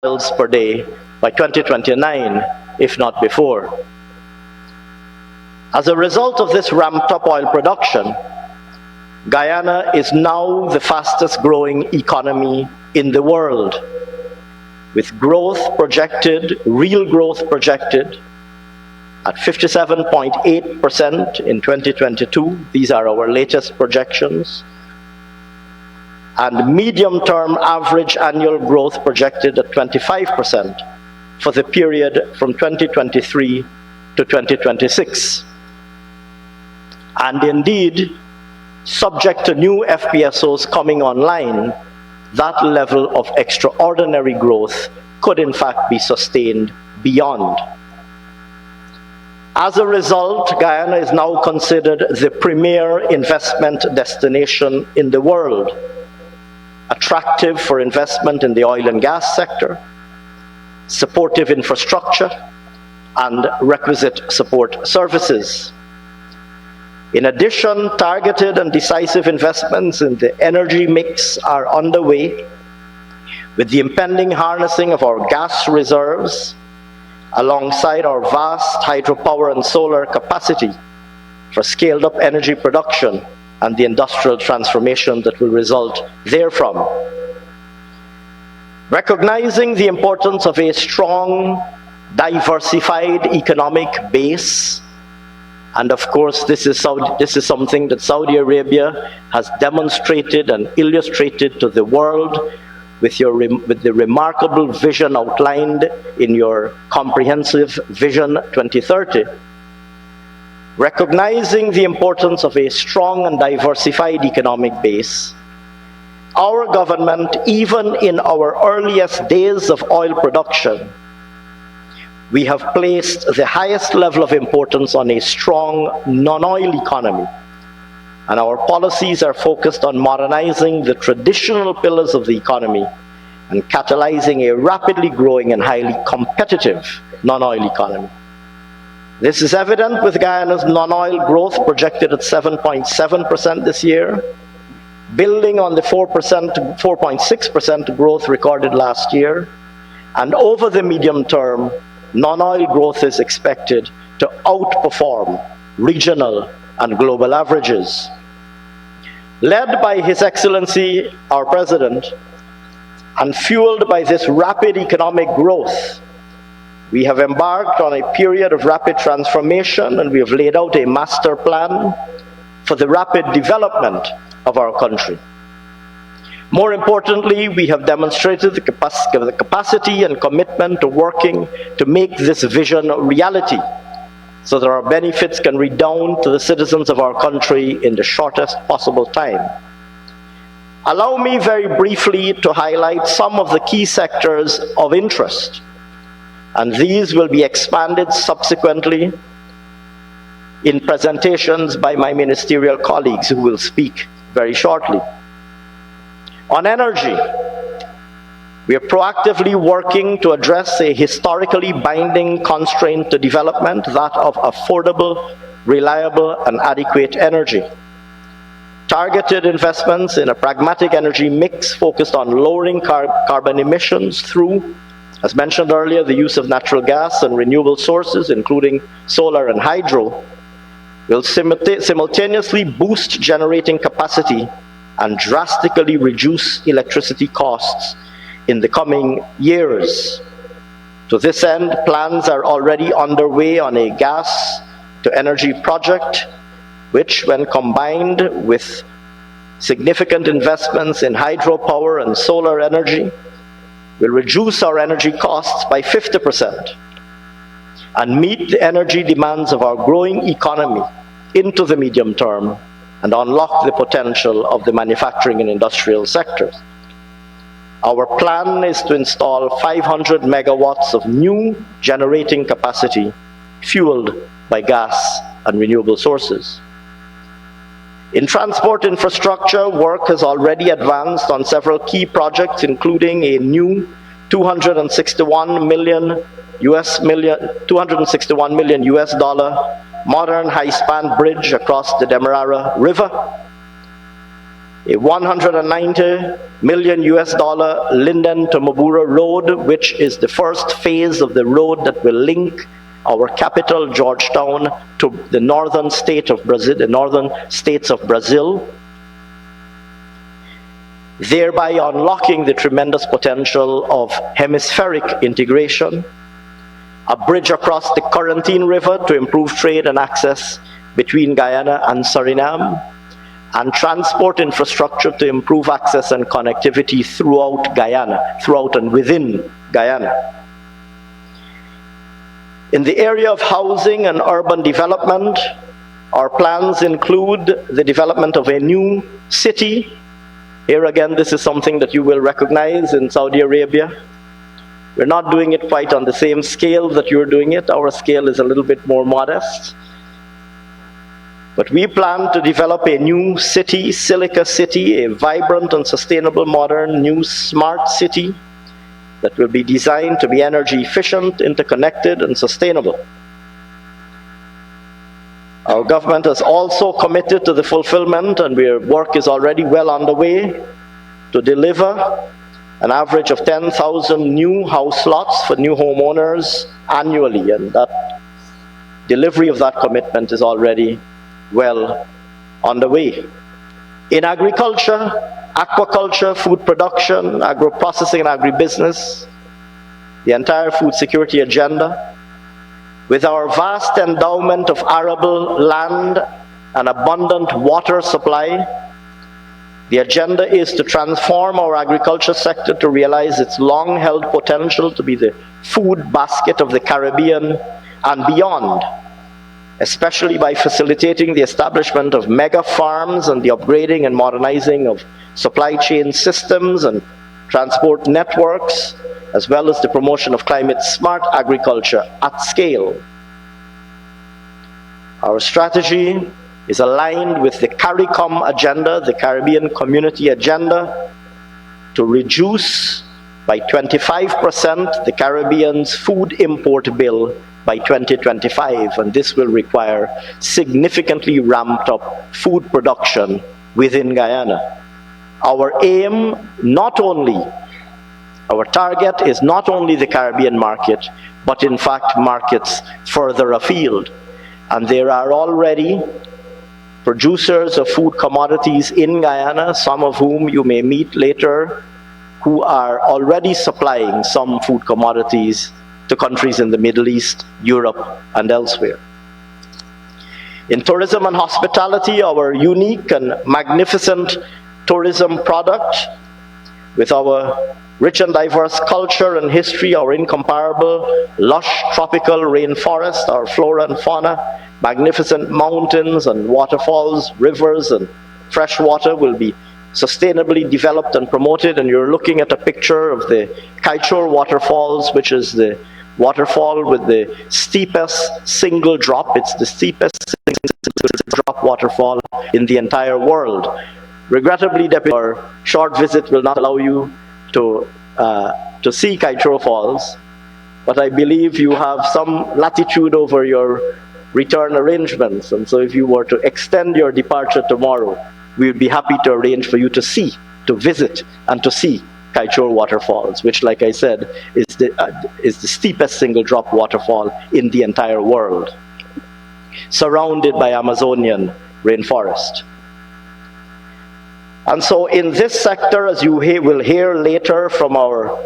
barrels per day by 2029, if not before. As a result of this ramped-up oil production, Guyana is now the fastest growing economy in the world, with real growth projected at 57.8% in 2022. These are our latest projections. And medium-term average annual growth projected at 25% for the period from 2023 to 2026. And indeed, subject to new FPSOs coming online, that level of extraordinary growth could in fact be sustained beyond. As a result, Guyana is now considered the premier investment destination in the world, attractive for investment in the oil and gas sector, supportive infrastructure, and requisite support services. In addition, targeted and decisive investments in the energy mix are underway, with the impending harnessing of our gas reserves alongside our vast hydropower and solar capacity for scaled-up energy production and the industrial transformation that will result therefrom. Recognizing the importance of a strong, diversified economic base, and of course this is something that Saudi Arabia has demonstrated and illustrated to the world with the remarkable vision outlined in your comprehensive Vision 2030. Recognizing the importance of a strong and diversified economic base, our government, even in our earliest days of oil production, we have placed the highest level of importance on a strong non-oil economy, and our policies are focused on modernizing the traditional pillars of the economy and catalyzing a rapidly growing and highly competitive non-oil economy. This is evident with Guyana's non-oil growth projected at 7.7% this year, building on the 4.6% growth recorded last year, and over the medium term, non-oil growth is expected to outperform regional and global averages. Led by His Excellency, our President, and fueled by this rapid economic growth, we have embarked on a period of rapid transformation, and we have laid out a master plan for the rapid development of our country. More importantly, we have demonstrated the capacity and commitment to working to make this vision a reality, so that our benefits can redound to the citizens of our country in the shortest possible time. Allow me very briefly to highlight some of the key sectors of interest, and these will be expanded subsequently in presentations by my ministerial colleagues who will speak very shortly. On energy, we are proactively working to address a historically binding constraint to development, that of affordable, reliable, and adequate energy. Targeted investments in a pragmatic energy mix focused on lowering carbon emissions through, as mentioned earlier, the use of natural gas and renewable sources, including solar and hydro, will simultaneously boost generating capacity and drastically reduce electricity costs in the coming years. To this end, plans are already underway on a gas-to-energy project, which, when combined with significant investments in hydropower and solar energy, will reduce our energy costs by 50% and meet the energy demands of our growing economy into the medium term and unlock the potential of the manufacturing and industrial sectors. Our plan is to install 500 megawatts of new generating capacity fueled by gas and renewable sources. In transport infrastructure, work has already advanced on several key projects, including a new $261 million modern high-span bridge across the Demerara River, a 190 million US dollar Linden to Mabura road, which is the first phase of the road that will link our capital, Georgetown, to the northern state of Brazil, the northern states of Brazil, thereby unlocking the tremendous potential of hemispheric integration, a bridge across the Corentyne River to improve trade and access between Guyana and Suriname, and transport infrastructure to improve access and connectivity throughout Guyana, throughout and within Guyana. In the area of housing and urban development, our plans include the development of a new city. Here again, this is something that you will recognize in Saudi Arabia. We're not doing it quite on the same scale that you're doing it. Our scale is a little bit more modest. But we plan to develop a new city, Silica City, a vibrant and sustainable, modern, new smart city that will be designed to be energy efficient, interconnected, and sustainable. Our government has also committed to the fulfillment, and our work is already well underway, to deliver an average of 10,000 new house lots for new homeowners annually, and that delivery of that commitment is already well underway. In agriculture, aquaculture, food production, agro-processing and agribusiness, the entire food security agenda, with our vast endowment of arable land and abundant water supply, the agenda is to transform our agriculture sector to realize its long-held potential to be the food basket of the Caribbean and beyond, especially by facilitating the establishment of mega farms and the upgrading and modernizing of supply chain systems and transport networks, as well as the promotion of climate-smart agriculture at scale. Our strategy is aligned with the CARICOM agenda, the Caribbean Community Agenda, to reduce by 25% the Caribbean's food import bill by 2025, and this will require significantly ramped up food production within Guyana. Our aim, our target is not only the Caribbean market, but in fact markets further afield. And there are already producers of food commodities in Guyana, some of whom you may meet later, who are already supplying some food commodities to countries in the Middle East, Europe, and elsewhere. In tourism and hospitality, our unique and magnificent tourism product, with our rich and diverse culture and history, our incomparable lush tropical rainforest, our flora and fauna, magnificent mountains and waterfalls, rivers and fresh water will be sustainably developed and promoted. And you're looking at a picture of the Kaichor waterfalls, which is the waterfall with the steepest single drop. It's the steepest single drop waterfall in the entire world. Regrettably, our short visit will not allow you to see Kaichor Falls, but I believe you have some latitude over your return arrangements, and so if you were to extend your departure tomorrow, we would be happy to arrange for you to visit and to see Kaichor waterfalls, which, like I said, is the steepest single drop waterfall in the entire world, surrounded by Amazonian rainforest. And so in this sector, as you will hear later from our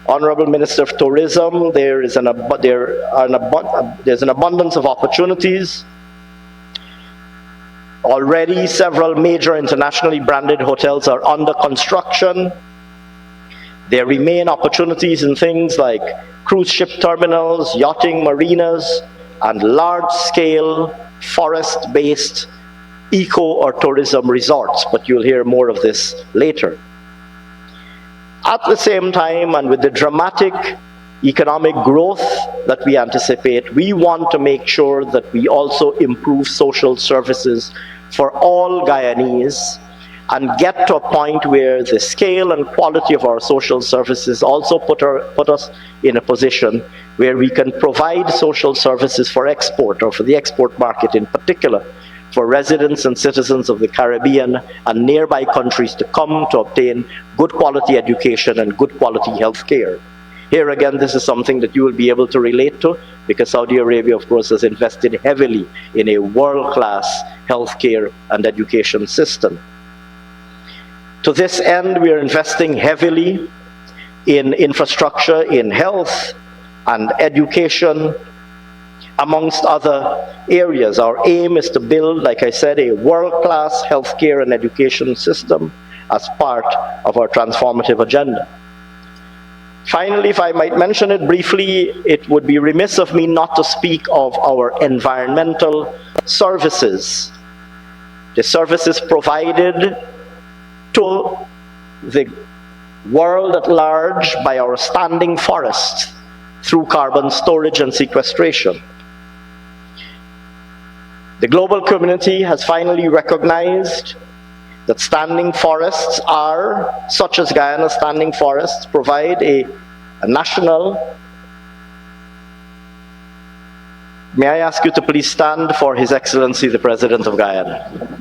Honorable Minister of Tourism, there's an abundance of opportunities. Already several major internationally branded hotels are under construction. There remain opportunities in things like cruise ship terminals, yachting marinas, and large-scale forest-based eco or tourism resorts, but you'll hear more of this later. At the same time, and with the dramatic economic growth that we anticipate, we want to make sure that we also improve social services for all Guyanese and get to a point where the scale and quality of our social services also put us in a position where we can provide social services for export, or for the export market in particular, for residents and citizens of the Caribbean and nearby countries to come to obtain good quality education and good quality health care. Here again, this is something that you will be able to relate to, because Saudi Arabia, of course, has invested heavily in a world-class healthcare and education system. To this end, we are investing heavily in infrastructure, in health and education, amongst other areas. Our aim is to build, like I said, a world-class healthcare and education system as part of our transformative agenda. Finally, if I might mention it briefly, it would be remiss of me not to speak of our environmental services. The services provided to the world at large by our standing forests through carbon storage and sequestration. The global community has finally recognized that standing forests are, such as Guyana's standing forests, provide a national. May I ask you to please stand for His Excellency the President of Guyana.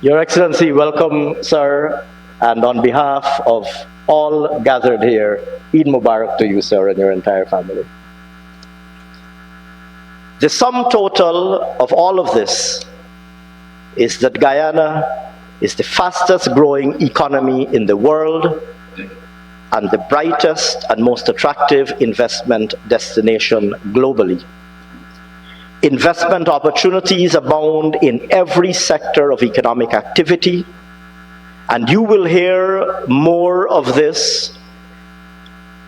Your Excellency, welcome, sir, and on behalf of all gathered here, Eid Mubarak to you, sir, and your entire family. The sum total of all of this is that Guyana is the fastest growing economy in the world and the brightest and most attractive investment destination globally. Investment opportunities abound in every sector of economic activity, and you will hear more of this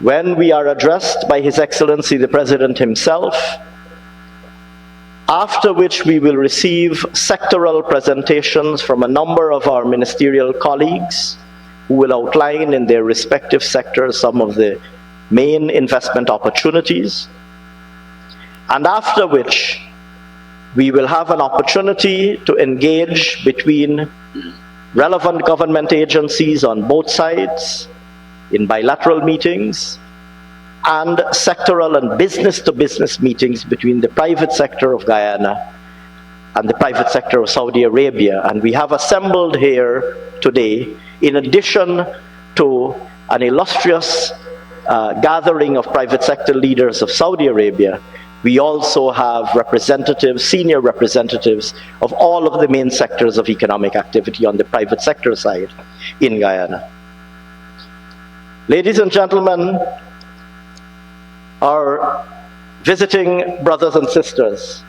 when we are addressed by His Excellency the President himself, after which we will receive sectoral presentations from a number of our ministerial colleagues who will outline in their respective sectors some of the main investment opportunities, and after which we will have an opportunity to engage between relevant government agencies on both sides in bilateral meetings and sectoral and business-to-business meetings between the private sector of Guyana and the private sector of Saudi Arabia. And we have assembled here today, in addition to an illustrious gathering of private sector leaders of Saudi Arabia, we also have representatives, senior representatives of all of the main sectors of economic activity on the private sector side in Guyana. Ladies and gentlemen, our visiting brothers and sisters,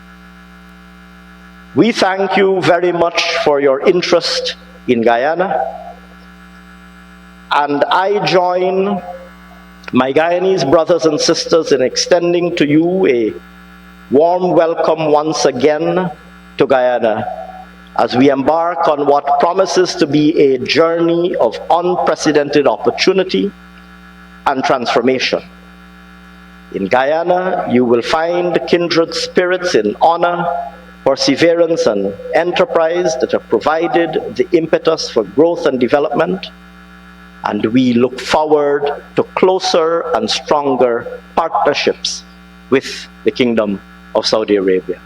we thank you very much for your interest in Guyana, and I join my Guyanese brothers and sisters in extending to you a warm welcome once again to Guyana as we embark on what promises to be a journey of unprecedented opportunity and transformation. In Guyana, you will find kindred spirits in honor, perseverance and enterprise that have provided the impetus for growth and development, and we look forward to closer and stronger partnerships with the Kingdom of Saudi Arabia.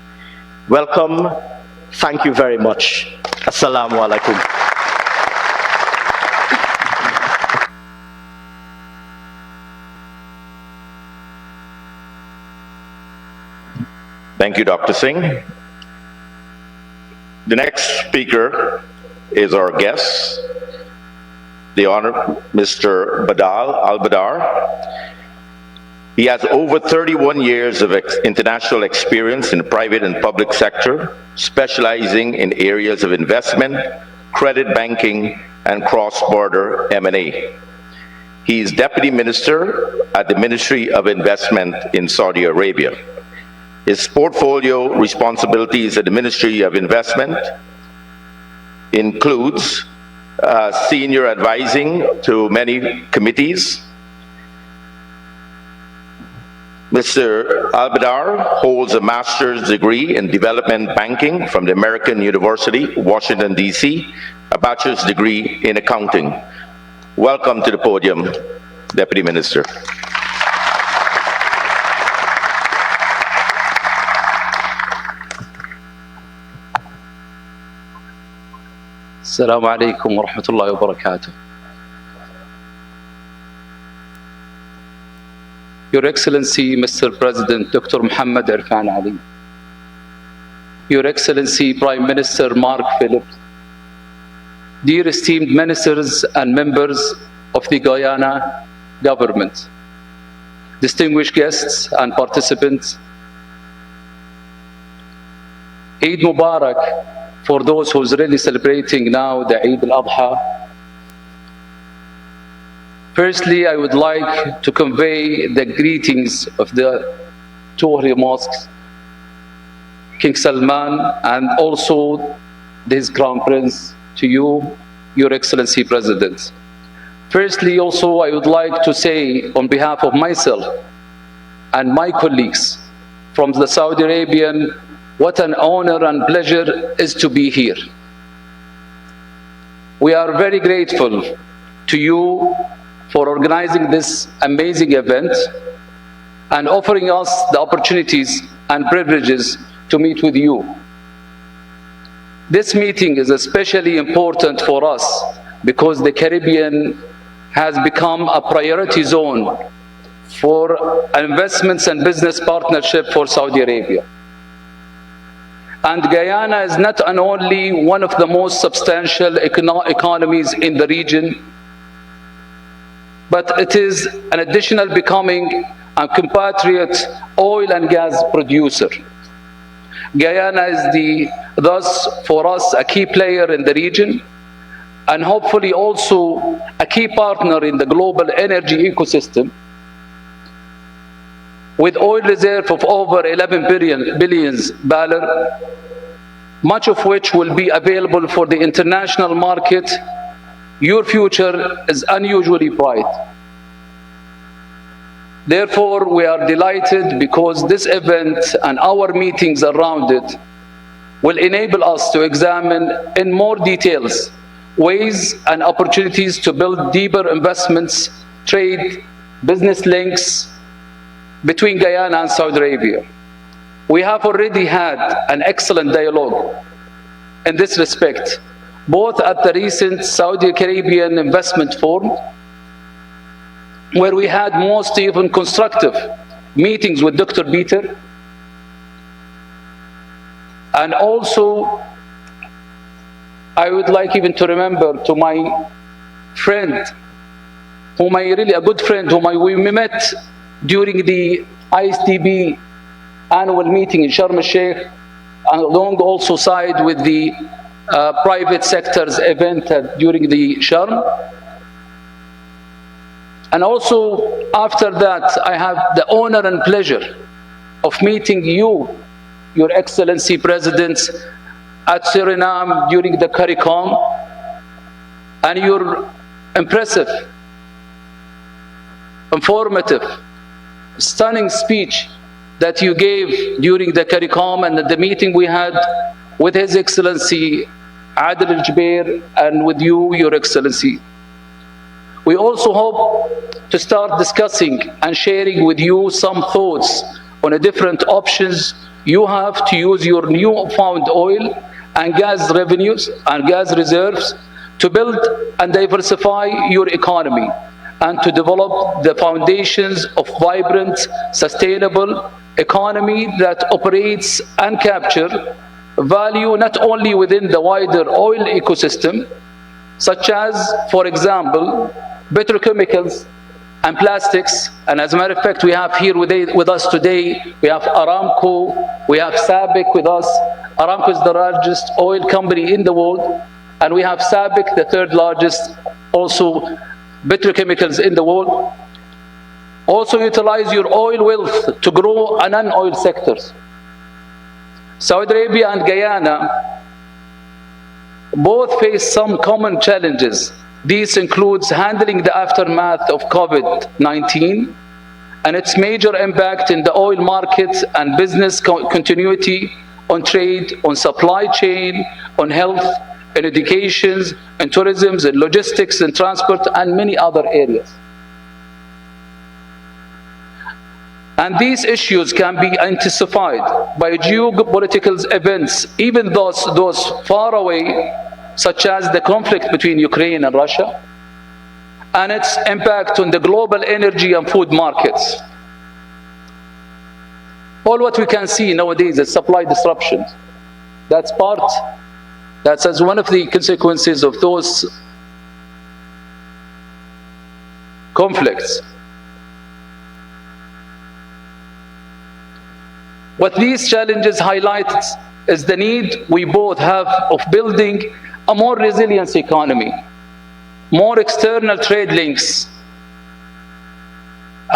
Welcome. Thank you very much. Assalamu alaikum. Thank you, Dr. Singh. The next speaker is our guest, the Honorable Mr. Badal Al-Badar. He has over 31 years of international experience in the private and public sector, specializing in areas of investment, credit banking, and cross-border M&A. He is Deputy Minister at the Ministry of Investment in Saudi Arabia. His portfolio responsibilities at the Ministry of Investment includes senior advising to many committees. Mr. Al-Badar holds a master's degree in development banking from the American University, Washington, D.C., a bachelor's degree in accounting. Welcome to the podium, Deputy Minister. Assalamu alaikum wa rahmatullahi wa barakatuh. Your Excellency, Mr. President Dr. Muhammad Irfan Ali, Your Excellency Prime Minister Mark Phillips, dear esteemed ministers and members of the Guyana government, distinguished guests and participants, Eid Mubarak for those who's really celebrating now the Eid al-Adha. Firstly, I would like to convey the greetings of the two holy mosques, King Salman and also his Crown Prince, to you, Your Excellency President. Firstly, also I would like to say on behalf of myself and my colleagues from the Saudi Arabian, what an honor and pleasure is to be here. We are very grateful to you for organizing this amazing event and offering us the opportunities and privileges to meet with you. This meeting is especially important for us because the Caribbean has become a priority zone for investments and business partnership for Saudi Arabia. And Guyana is not only one of the most substantial economies in the region, but it is an additional becoming a compatriot oil and gas producer. Guyana is thus for us a key player in the region and hopefully also a key partner in the global energy ecosystem, with oil reserve of over 11 billion barrels, much of which will be available for the international market. Your future is unusually bright. Therefore, we are delighted because this event and our meetings around it will enable us to examine in more details ways and opportunities to build deeper investments, trade, business links between Guyana and Saudi Arabia. We have already had an excellent dialogue in this respect, both at the recent Saudi Caribbean Investment Forum, where we had most even constructive meetings with Dr. Peter, and also I would like even to remember to my friend, a good friend whom we met during the ISTB annual meeting in Sharm el-Sheikh, along also side with the private sector's event during the Sharm. And also after that, I have the honor and pleasure of meeting you, Your Excellency President, at Suriname during the CARICOM, and your impressive, informative, stunning speech that you gave during the CARICOM and the meeting we had with His Excellency Adel Al-Jubair and with you, Your Excellency. We also hope to start discussing and sharing with you some thoughts on the different options you have to use your newfound oil and gas revenues and gas reserves to build and diversify your economy and to develop the foundations of vibrant, sustainable economy that operates and capture value not only within the wider oil ecosystem, such as, for example, petrochemicals and plastics. And as a matter of fact, we have here with us today, we have Aramco, we have SABIC with us. Aramco is the largest oil company in the world, and we have SABIC, the third largest also petrochemicals in the world. Also utilize your oil wealth to grow non-oil sectors. Saudi Arabia and Guyana both face some common challenges. These includes handling the aftermath of COVID-19 and its major impact in the oil market and business continuity, on trade, on supply chain, on health, in education, in tourism, in logistics, in transport, and many other areas. And these issues can be intensified by geopolitical events, even those far away, such as the conflict between Ukraine and Russia, and its impact on the global energy and food markets. All what we can see nowadays is supply disruptions. That's as one of the consequences of those conflicts. What these challenges highlight is the need we both have of building a more resilient economy, more external trade links,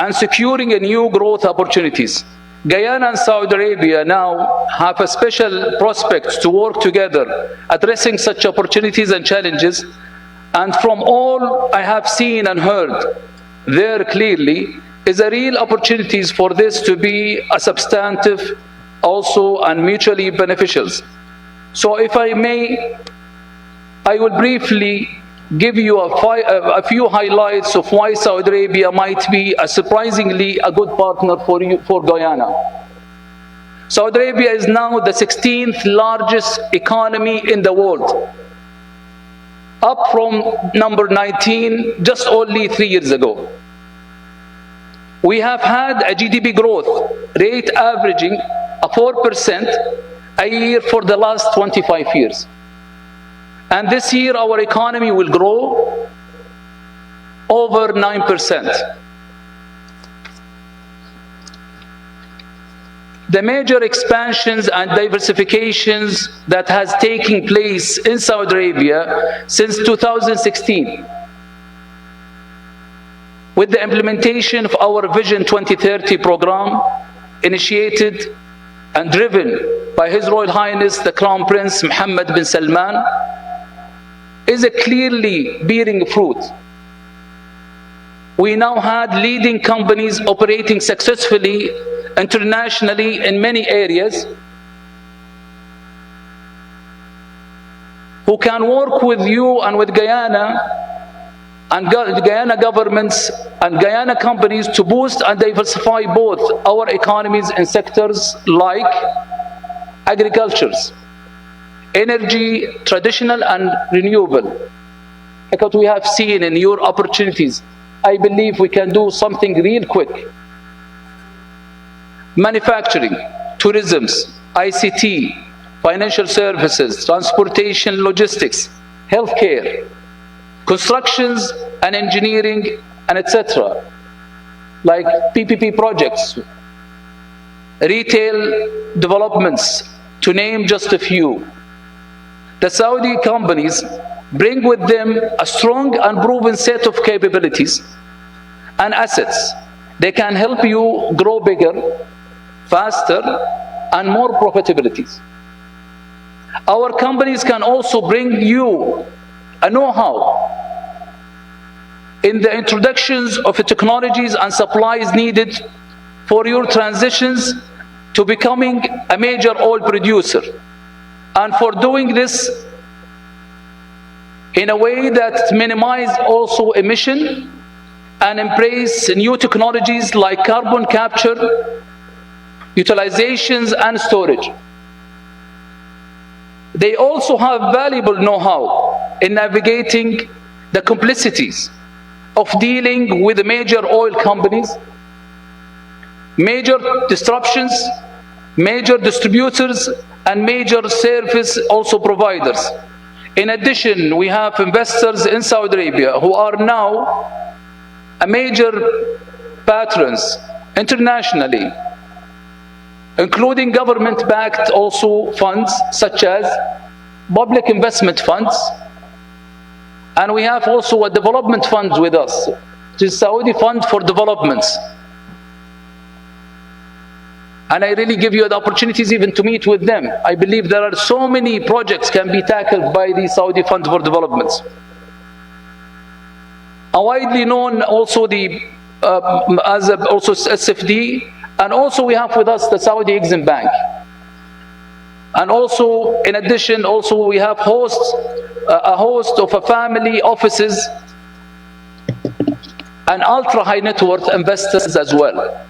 and securing a new growth opportunities. Guyana and Saudi Arabia now have a special prospect to work together, addressing such opportunities and challenges. And from all I have seen and heard there clearly is a real opportunities for this to be a substantive also and mutually beneficial. So if I may, I will briefly give you a few highlights of why Saudi Arabia might be a surprisingly a good partner for Guyana. Saudi Arabia is now the 16th largest economy in the world, up from number 19 just only 3 years ago. We have had a GDP growth rate averaging 4% a year for the last 25 years. And this year our economy will grow over 9%. The major expansions and diversifications that has taken place in Saudi Arabia since 2016, with the implementation of our Vision 2030 program, initiated and driven by His Royal Highness the Crown Prince Mohammed bin Salman, is a clearly bearing fruit. We now had leading companies operating successfully internationally in many areas, who can work with you and with Guyana and Guyana governments and Guyana companies to boost and diversify both our economies in sectors like agriculture, energy, traditional and renewable. Like what we have seen in your opportunities, I believe we can do something real quick. Manufacturing, tourism, ICT, financial services, transportation, logistics, healthcare, constructions and engineering, and etc. Like PPP projects, retail developments, to name just a few. The Saudi companies bring with them a strong and proven set of capabilities and assets. They can help you grow bigger, faster, and more profitabilities. Our companies can also bring you a know-how in the introductions of the technologies and supplies needed for your transitions to becoming a major oil producer. And for doing this in a way that minimizes also emission and embrace new technologies like carbon capture, utilizations, and storage. They also have valuable know-how in navigating the complexities of dealing with the major oil companies, major disruptions, major distributors, and major service also providers. In addition, we have investors in Saudi Arabia who are now a major patrons internationally, including government-backed also funds such as public investment funds, and we have also a development fund with us, the Saudi Fund for Developments. And I really give you the opportunities even to meet with them. I believe there are so many projects can be tackled by the Saudi Fund for Developments. A widely known also as also SFD, and also we have with us the Saudi Exim Bank. And also, in addition, also we have a host of family offices and ultra high net worth investors as well.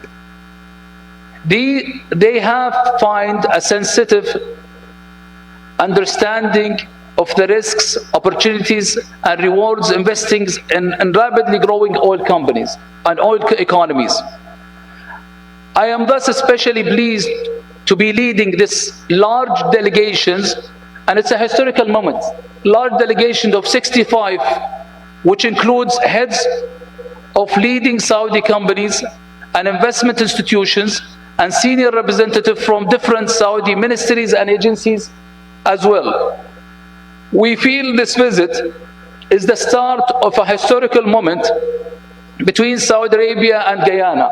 They have find a sensitive understanding of the risks, opportunities, and rewards investing in rapidly growing oil companies and oil economies. I am thus especially pleased to be leading this large delegations, and it's a historical moment. Large delegation of 65, which includes heads of leading Saudi companies and investment institutions, and senior representatives from different Saudi ministries and agencies as well. We feel this visit is the start of a historical moment between Saudi Arabia and Guyana.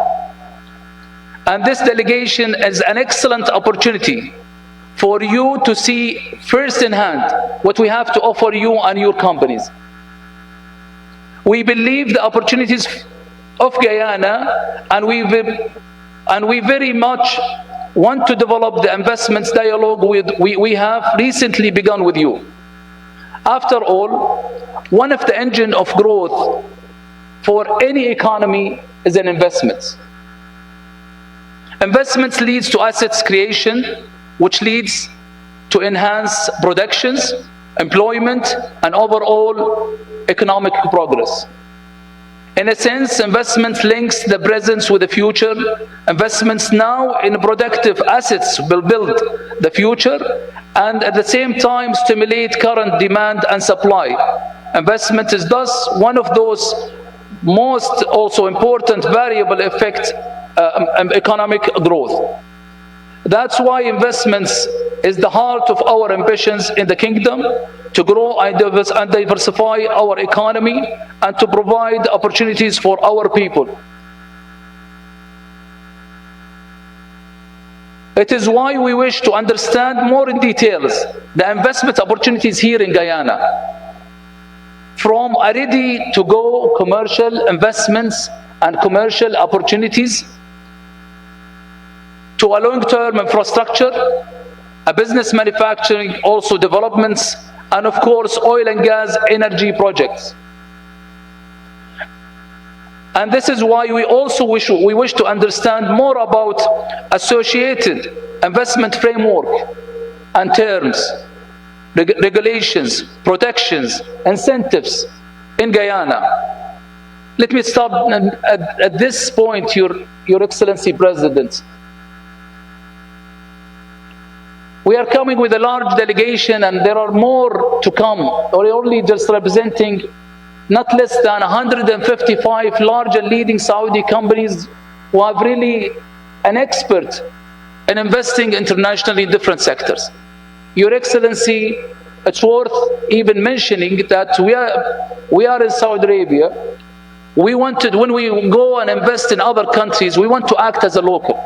And this delegation is an excellent opportunity for you to see first in hand what we have to offer you and your companies. We believe the opportunities of Guyana, and we very much want to develop the investments dialogue we have recently begun with you. After all, one of the engines of growth for any economy is an investment. Investments leads to assets creation, which leads to enhanced productions, employment, and overall economic progress. In a sense, investment links the present with the future. Investments now in productive assets will build the future and at the same time stimulate current demand and supply. Investment is thus one of those most also important variable affect economic growth. That's why investments is the heart of our ambitions in the kingdom, to grow and diversify our economy and to provide opportunities for our people. It is why we wish to understand more in details the investment opportunities here in Guyana, from a ready-to-go commercial investments and commercial opportunities to a long-term infrastructure, a business manufacturing also developments, and of course oil and gas energy projects. And this is why we also wish to understand more about associated investment framework and terms, regulations, protections, incentives in Guyana. Let me stop at this point, Your Excellency President. We are coming with a large delegation, and there are more to come. We're only just representing not less than 155 large and leading Saudi companies who are really an expert in investing internationally in different sectors. Your Excellency, it's worth even mentioning that we are in Saudi Arabia. When we go and invest in other countries, we want to act as a local.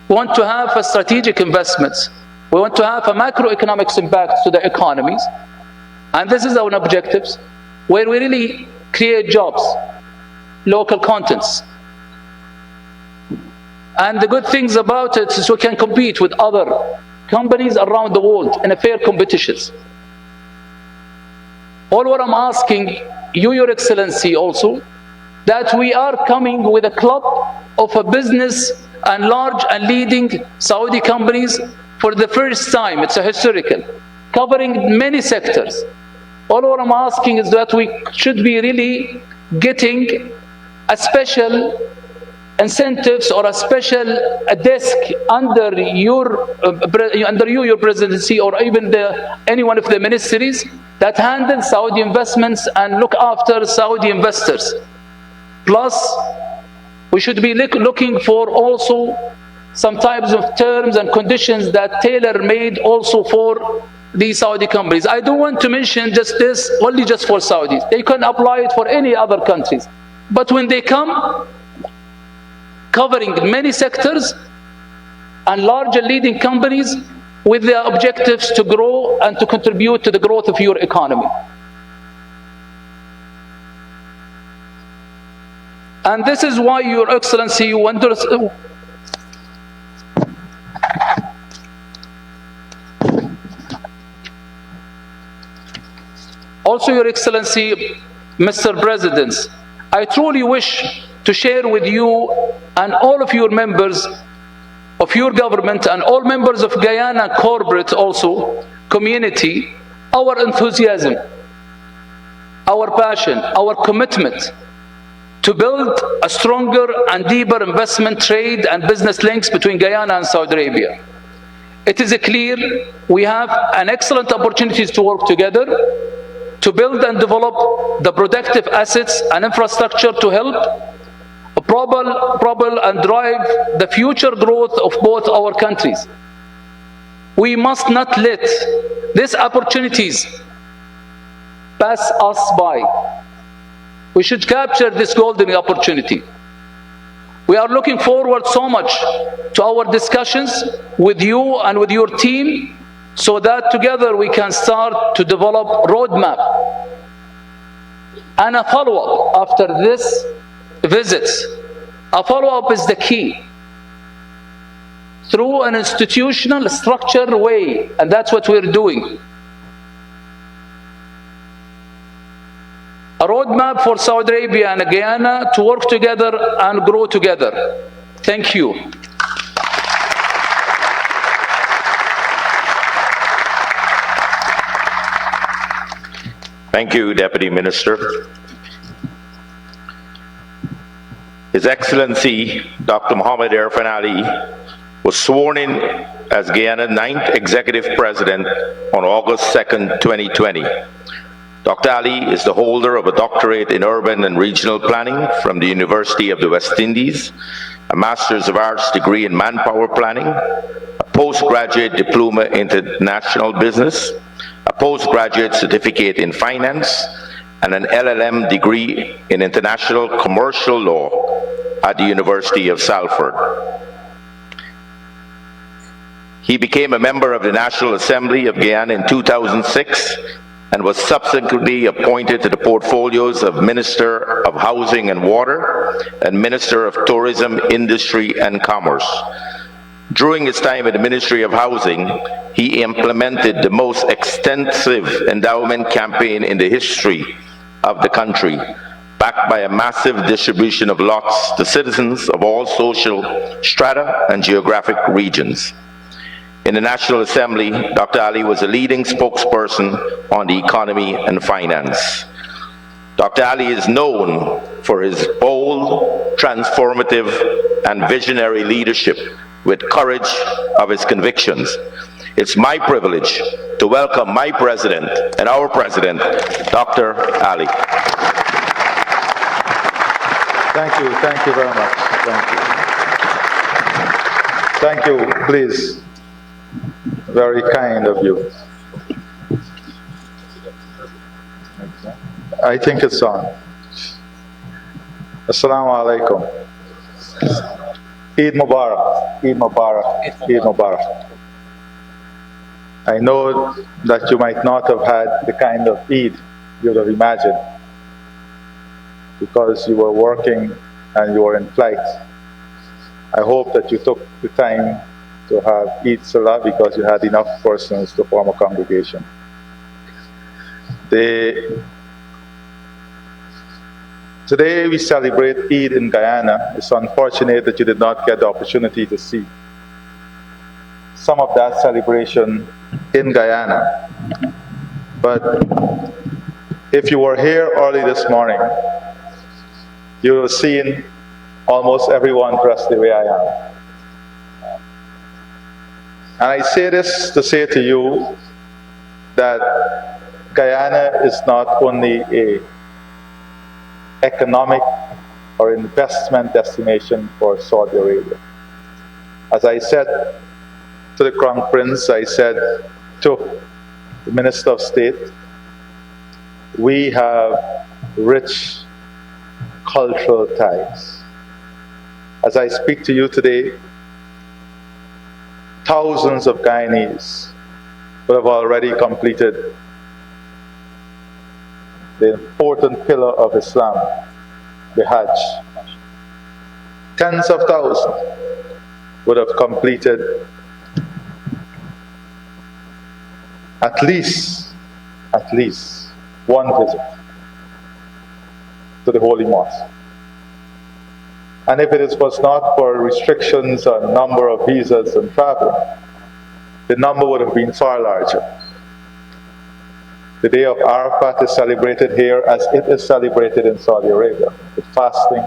We want to have a strategic investments. We want to have a macroeconomics impact to the economies. And this is our objectives, where we really create jobs, local contents, And the good things about it is we can compete with other companies around the world in a fair competitions. All what I'm asking you, Your Excellency, also, that we are coming with a club of a business and large and leading Saudi companies for the first time. It's a historical, covering many sectors. All what I'm asking is that we should be really getting a special incentives or a special desk under your presidency, or even any one of the ministries that handle Saudi investments and look after Saudi investors. Plus, we should be looking for also some types of terms and conditions that tailor-made also for the Saudi companies. I don't want to mention just this only just for Saudis. They can apply it for any other countries. But when they come, covering many sectors and large and leading companies with their objectives to grow and to contribute to the growth of your economy. And this is why, Your Excellency, you understand. Also, Your Excellency, Mr. President, I truly wish to share with you and all of your members of your government and all members of Guyana corporate also community, our enthusiasm, our passion, our commitment to build a stronger and deeper investment, trade and business links between Guyana and Saudi Arabia. It is clear we have an excellent opportunities to work together to build and develop the productive assets and infrastructure to help propel and drive the future growth of both our countries. We must not let these opportunities pass us by. We should capture this golden opportunity. We are looking forward so much to our discussions with you and with your team, so that together we can start to develop roadmap and a follow-up after this visit. A follow-up is the key through an institutional structured way, and that's what we're doing. A roadmap for Saudi Arabia and Guyana to work together and grow together. Thank you. Thank you, Deputy Minister. His Excellency Dr. Mohammed Irfan Ali was sworn in as Guyana's 9th Executive President on August 2nd, 2020. Dr. Ali is the holder of a doctorate in urban and regional planning from the University of the West Indies, a Master's of Arts degree in manpower planning, a postgraduate diploma in international business, a postgraduate certificate in finance, and an LLM degree in international commercial law at the University of Salford. He became a member of the National Assembly of Guyana in 2006 and was subsequently appointed to the portfolios of Minister of Housing and Water and Minister of Tourism, Industry and Commerce. During his time at the Ministry of Housing, he implemented the most extensive endowment campaign in the history of the country, backed by a massive distribution of lots to citizens of all social strata and geographic regions. In the National Assembly, Dr. Ali was a leading spokesperson on the economy and finance. Dr. Ali is known for his bold, transformative, and visionary leadership with courage of his convictions. It's my privilege to welcome my president and our president, Dr. Ali. Thank you very much. Thank you, please. Very kind of you. I think it's on. Assalamu alaikum. Eid Mubarak, Eid Mubarak, Eid Mubarak. I know that you might not have had the kind of Eid you'd have imagined, because you were working and you were in flight. I hope that you took the time to have Eid Salah because you had enough persons to form a congregation. Today we celebrate Eid in Guyana. It's unfortunate that you did not get the opportunity to see some of that celebration in Guyana. But if you were here early this morning, you will have seen almost everyone dressed the way I am. And I say this to say to you that Guyana is not only an economic or investment destination for Saudi Arabia. As I said to the Crown Prince, I said to the Minister of State, we have rich cultural ties. As I speak to you today, thousands of Guyanese will have already completed the important pillar of Islam, the Hajj. Tens of thousands would have completed at least one visit to the Holy Mosque. And if it was not for restrictions on number of visas and travel, the number would have been far larger. The day of Arafat is celebrated here as it is celebrated in Saudi Arabia, with fasting.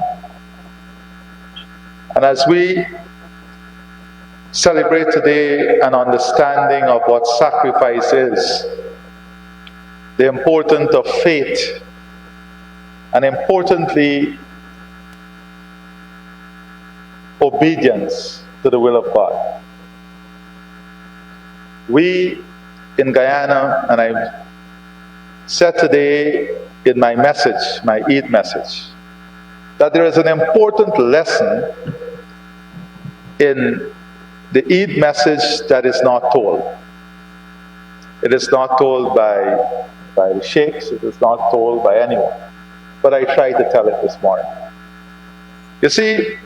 And as we celebrate today an understanding of what sacrifice is, the importance of faith, and importantly, obedience to the will of God. We in Guyana, and I said today in my message, my Eid message, that there is an important lesson in the Eid message that is not told. It is not told by the sheikhs, it is not told by anyone. But I tried to tell it this morning. You see,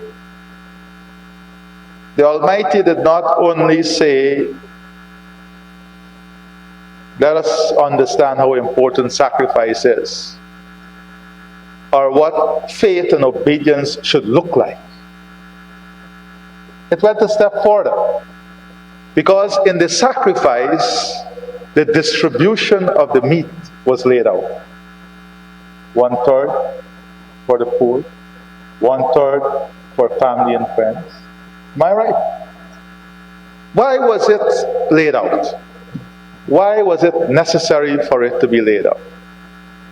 the Almighty did not only say, let us understand how important sacrifice is, or what faith and obedience should look like. It went a step further. Because in the sacrifice, the distribution of the meat was laid out. 1/3 for the poor, 1/3 for family and friends. Am I right? Why was it laid out? Why was it necessary for it to be laid out?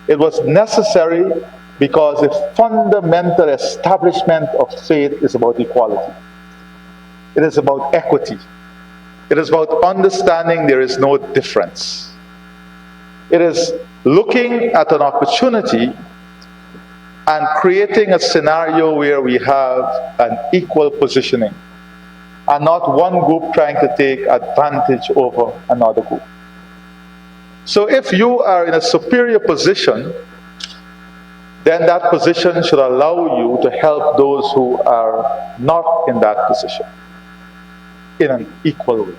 It was necessary because the fundamental establishment of faith is about equality. It is about equity. It is about understanding there is no difference. It is looking at an opportunity and creating a scenario where we have an equal positioning and not one group trying to take advantage over another group. So if you are in a superior position, then that position should allow you to help those who are not in that position in an equal way.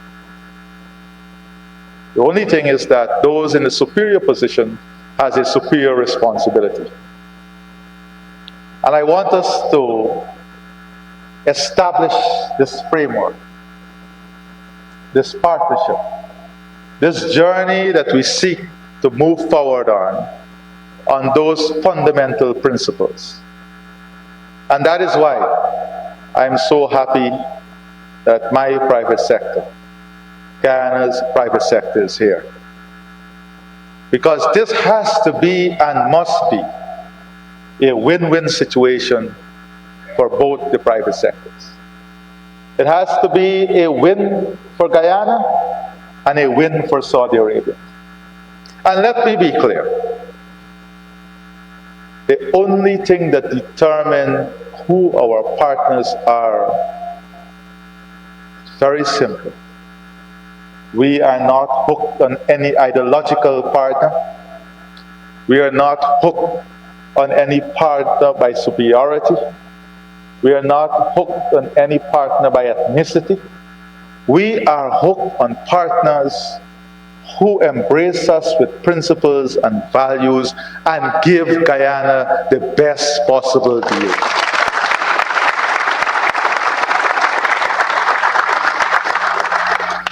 The only thing is that those in the superior position has a superior responsibility. And I want us to establish this framework, this partnership, this journey that we seek to move forward on those fundamental principles. And that is why I'm so happy that my private sector, Guyana's private sector, is here. Because this has to be and must be a win-win situation for both the private sectors. It has to be a win for Guyana and a win for Saudi Arabia. And let me be clear. The only thing that determines who our partners are is very simple. We are not hooked on any ideological partner. We are not hooked on any partner by superiority. We are not hooked on any partner by ethnicity. We are hooked on partners who embrace us with principles and values and give Guyana the best possible deal.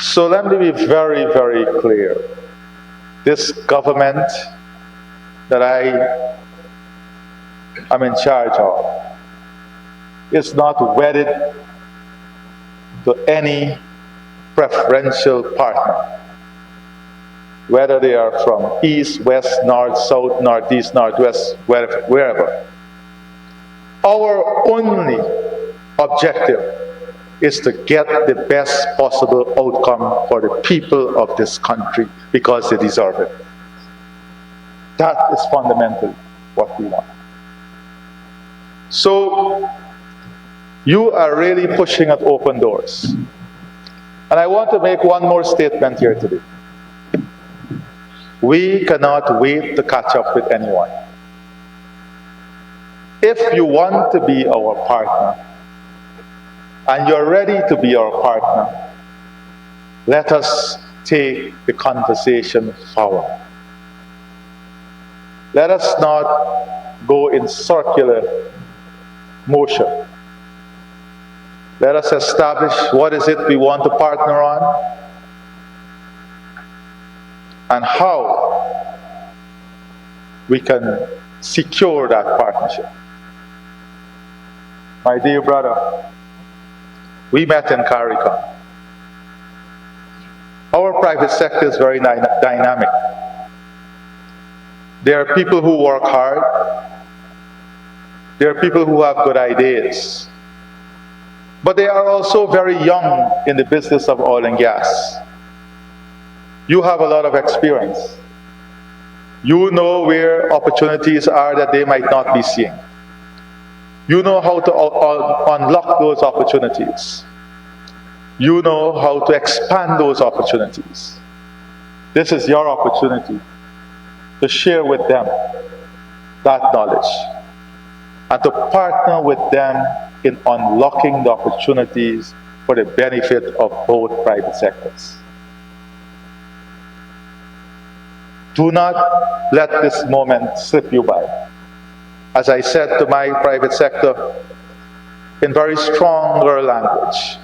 So let me be very, very clear. This government that I am in charge of is not wedded to any preferential partner, whether they are from east, west, north, south, northeast, northwest, wherever. Our only objective is to get the best possible outcome for the people of this country because they deserve it. That is fundamentally what we want. So, you are really pushing at open doors. And I want to make one more statement here today. We cannot wait to catch up with anyone. If you want to be our partner, and you're ready to be our partner, let us take the conversation forward. Let us not go in circular motion. Let us establish what is it we want to partner on and how we can secure that partnership. My dear brother, we met in CARICOM. Our private sector is very dynamic. There are people who work hard. There are people who have good ideas. But they are also very young in the business of oil and gas. You have a lot of experience. You know where opportunities are that they might not be seeing. You know how to unlock those opportunities. You know how to expand those opportunities. This is your opportunity to share with them that knowledge and to partner with them in unlocking the opportunities for the benefit of both private sectors. Do not let this moment slip you by. As I said to my private sector in very stronger language,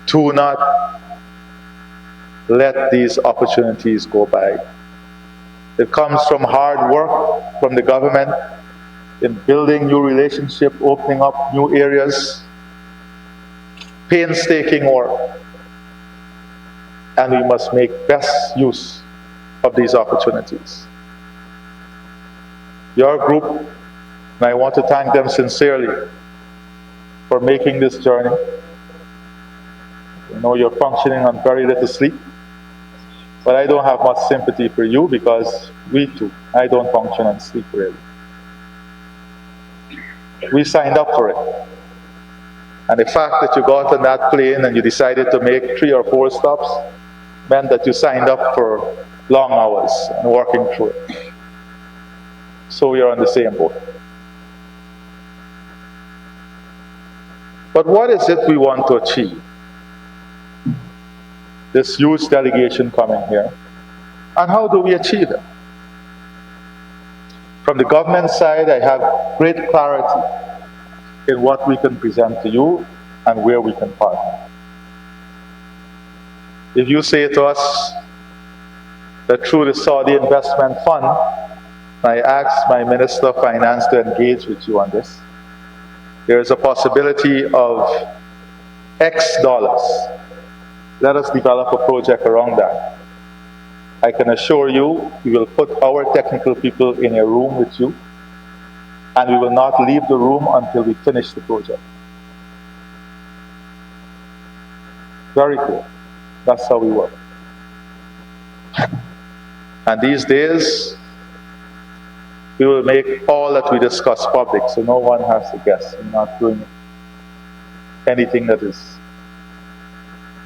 do not let these opportunities go by. It comes from hard work from the government in building new relationships, opening up new areas, painstaking work. And we must make best use of these opportunities. Your group, and I want to thank them sincerely for making this journey. I know you're functioning on very little sleep, but I don't have much sympathy for you because we too, I don't function on sleep really. We signed up for it. And the fact that you got on that plane and you decided to make 3 or 4 stops meant that you signed up for long hours and working through it. So we are on the same boat. But what is it we want to achieve? This huge delegation coming here. And how do we achieve it? From the government side, I have great clarity in what we can present to you and where we can partner. If you say to us that through the Saudi Investment Fund, I asked my Minister of Finance to engage with you on this, there is a possibility of X dollars. Let us develop a project around that. I can assure you, we will put our technical people in a room with you, and we will not leave the room until we finish the project. Very clear. That's how we work. And these days, we will make all that we discuss public, so no one has to guess. We're not doing anything that is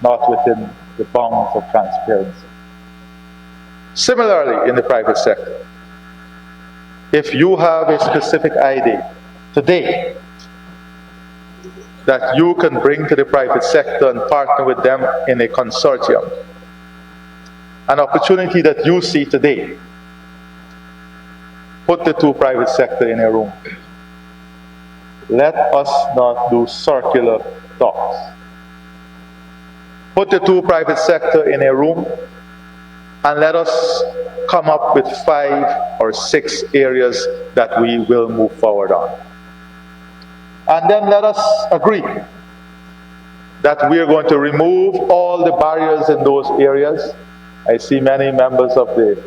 not within the bounds of transparency. Similarly, in the private sector, if you have a specific idea today that you can bring to the private sector and partner with them in a consortium. An opportunity that you see today. Put the two private sector in a room. Let us not do circular talks. Put the two private sector in a room and let us come up with 5 or 6 areas that we will move forward on. And then let us agree that we are going to remove all the barriers in those areas. I see many members of the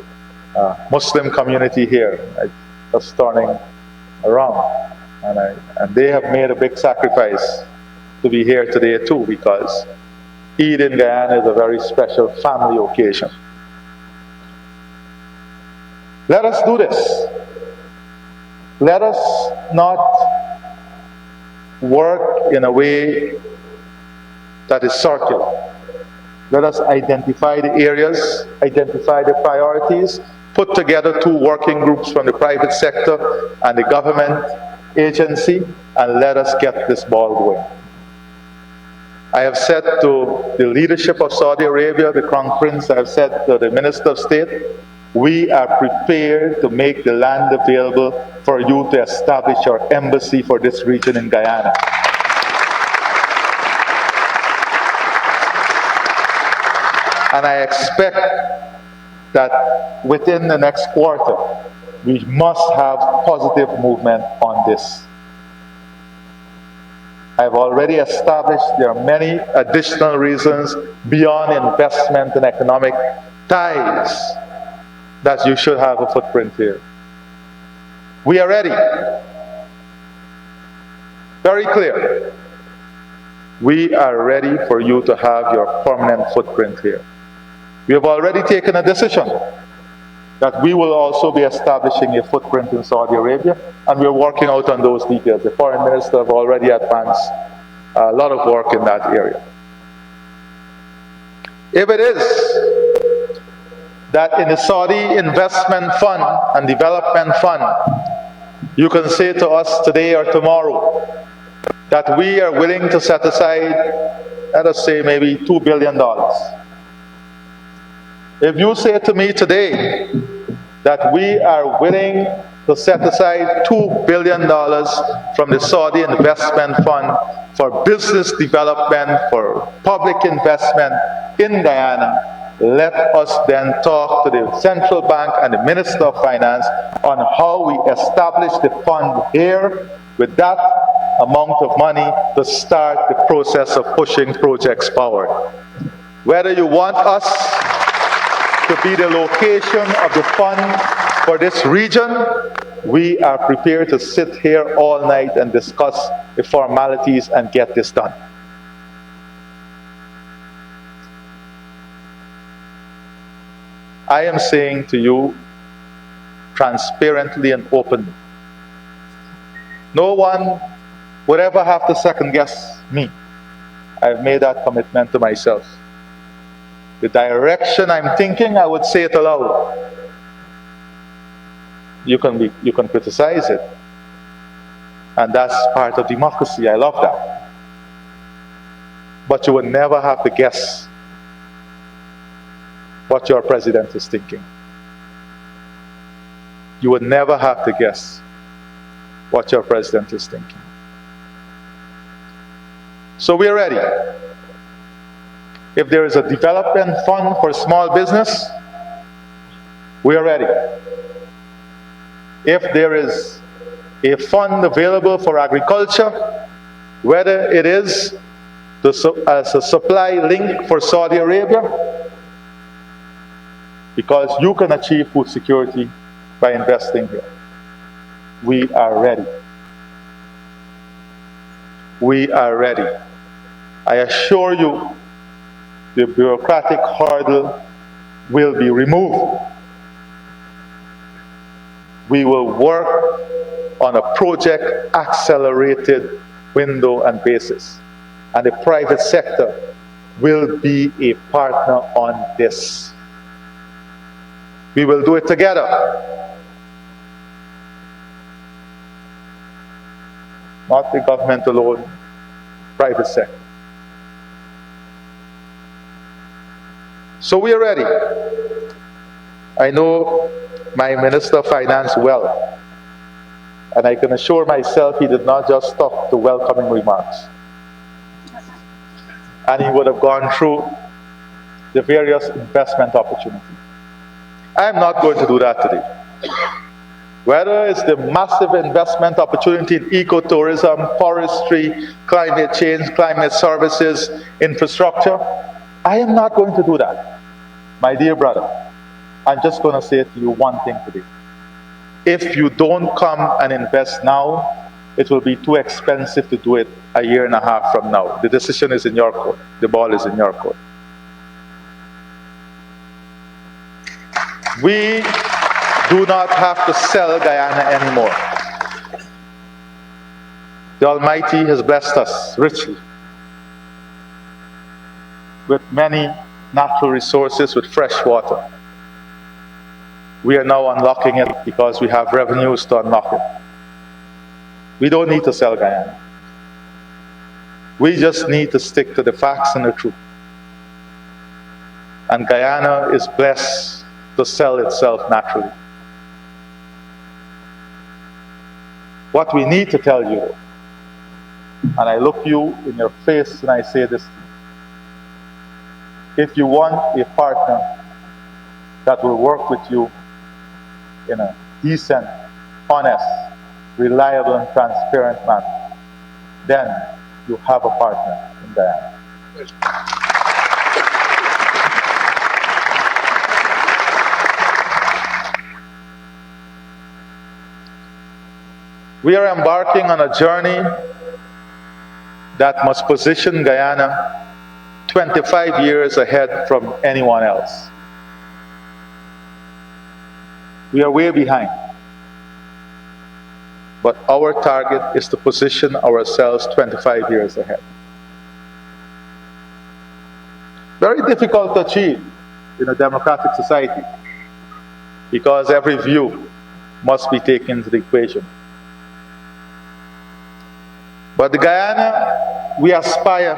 Muslim community here, just turning around. And they have made a big sacrifice to be here today too, because Eid in Guyana is a very special family occasion. Let us do this. Let us not work in a way that is circular. Let us identify the areas, identify the priorities, put together 2 working groups from the private sector and the government agency, and let us get this ball going. I have said to the leadership of Saudi Arabia, the Crown Prince, I have said to the Minister of State, we are prepared to make the land available for you to establish your embassy for this region in Guyana. And I expect that within the next quarter, we must have positive movement on this. I've already established there are many additional reasons beyond investment and economic ties that you should have a footprint here. We are ready. Very clear. We are ready for you to have your permanent footprint here. We have already taken a decision that we will also be establishing a footprint in Saudi Arabia, and we're working out on those details. The Foreign Minister have already advanced a lot of work in that area. If it is that in the Saudi Investment Fund and Development Fund, you can say to us today or tomorrow that we are willing to set aside, let us say, maybe $2 billion. If you say to me today that we are willing to set aside $2 billion from the Saudi Investment Fund for business development, for public investment in Guyana, let us then talk to the Central Bank and the Minister of Finance on how we establish the fund here with that amount of money to start the process of pushing projects forward. Whether you want us to be the location of the fund for this region, we are prepared to sit here all night and discuss the formalities and get this done. I am saying to you transparently and openly, no one would ever have to second guess me. I've made that commitment to myself. The direction I'm thinking, I would say it aloud. You can criticize it. And that's part of democracy. I love that. But you would never have to guess what your president is thinking. You would never have to guess what your president is thinking. So we're ready. If there is a development fund for small business, we are ready. If there is a fund available for agriculture, whether it is as a supply link for Saudi Arabia, because you can achieve food security by investing here. We are ready. We are ready. I assure you, the bureaucratic hurdle will be removed. We will work on a project accelerated window and basis. And the private sector will be a partner on this. We will do it together. not the government alone, private sector. So we are ready. I know my Minister of Finance well, and I can assure myself he did not just stop to welcoming remarks. And he would have gone through the various investment opportunities. I am not going to do that today. Whether it's the massive investment opportunity in ecotourism, forestry, climate change, climate services, infrastructure, I am not going to do that. My dear brother, I'm just going to say to you one thing today. If you don't come and invest now, it will be too expensive to do it a year and a half from now. The decision is in your court. The ball is in your court. We do not have to sell Guyana anymore. The Almighty has blessed us richly with many natural resources, with fresh water. We are now unlocking it because we have revenues to unlock it. We don't need to sell Guyana. We just need to stick to the facts and the truth. And Guyana is blessed to sell itself naturally. What we need to tell you, and I look you in your face and I say this, if you want a partner that will work with you in a decent, honest, reliable and transparent manner, then you have a partner in Guyana. We are embarking on a journey that must position Guyana 25 years ahead from anyone else. We are way behind. But our target is to position ourselves 25 years ahead. Very difficult to achieve in a democratic society because every view must be taken into the equation. But the Guyana we aspire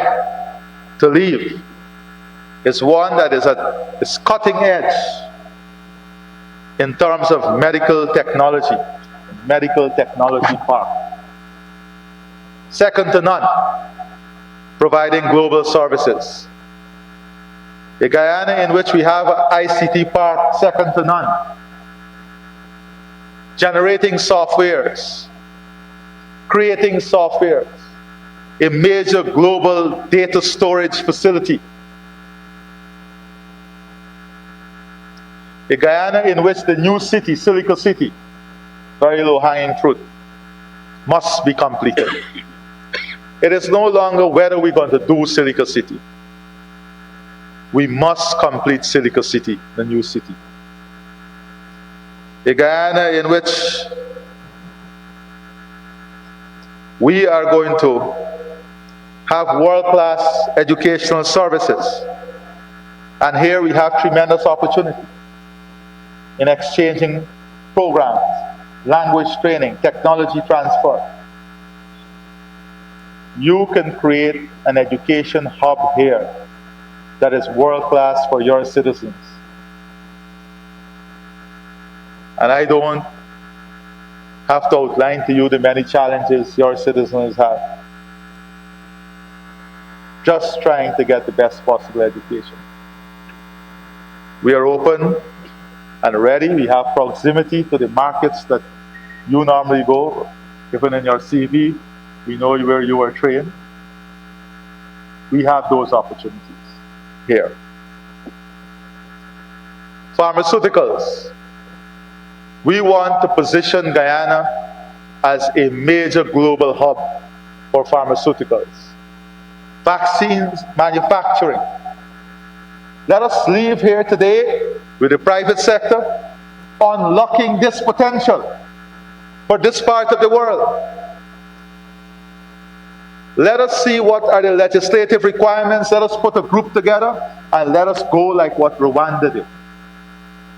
to leave is one that is cutting edge in terms of medical technology park. Second to none, providing global services. A Guyana in which we have an ICT park, second to none. Generating softwares, creating softwares, a major global data storage facility. A Guyana in which the new city, Silica City, very low-hanging fruit, must be completed. It is no longer whether we're going to do Silica City. We must complete Silica City, the new city. A Guyana in which we are going to have world-class educational services. And here we have tremendous opportunity in exchanging programs, language training, technology transfer. You can create an education hub here that is world-class for your citizens. And I don't have to outline to you the many challenges your citizens have. Just trying to get the best possible education. We are open and ready. We have proximity to the markets that you normally go. Even in your CV, we know where you were trained. We have those opportunities here. Pharmaceuticals. We want to position Guyana as a major global hub for pharmaceuticals. Vaccines manufacturing. Let us leave here today with the private sector unlocking this potential for this part of the world. Let us see what are the legislative requirements. Let us put a group together and let us go like what Rwanda did.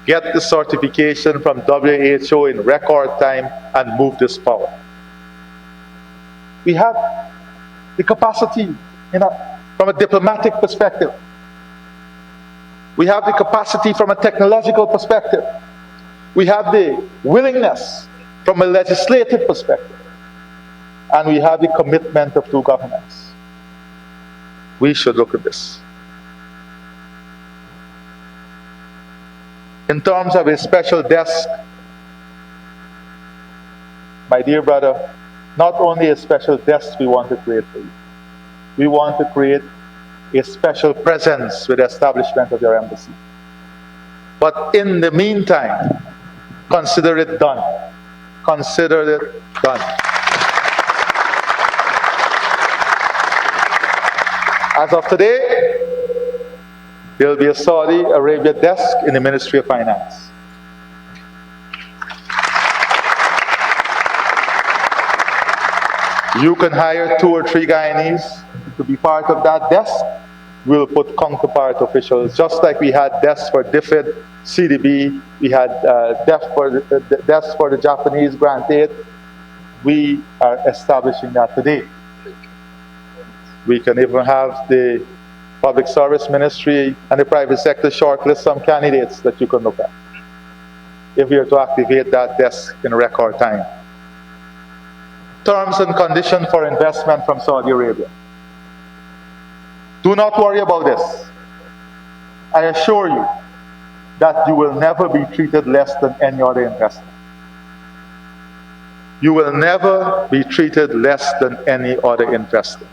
Get the certification from WHO in record time and move this forward. We have the capacity, from a diplomatic perspective. We have the capacity from a technological perspective. We have the willingness from a legislative perspective. And we have the commitment of two governments. We should look at this. In terms of a special desk, my dear brother, not only a special desk we want to create for you. We want to create a special presence with the establishment of your embassy. But in the meantime, consider it done. Consider it done. As of today, there will be a Saudi Arabia desk in the Ministry of Finance. You can hire 2 or 3 Guyanese to be part of that desk. We'll put counterpart officials, just like we had desks for DFID, CDB, we had desks for the Japanese grant aid. We are establishing that today. We can even have the Public Service Ministry and the private sector shortlist some candidates that you can look at if we are to activate that desk in record time. Terms and conditions for investment from Saudi Arabia. Do not worry about this. I assure you that you will never be treated less than any other investor. You will never be treated less than any other investor.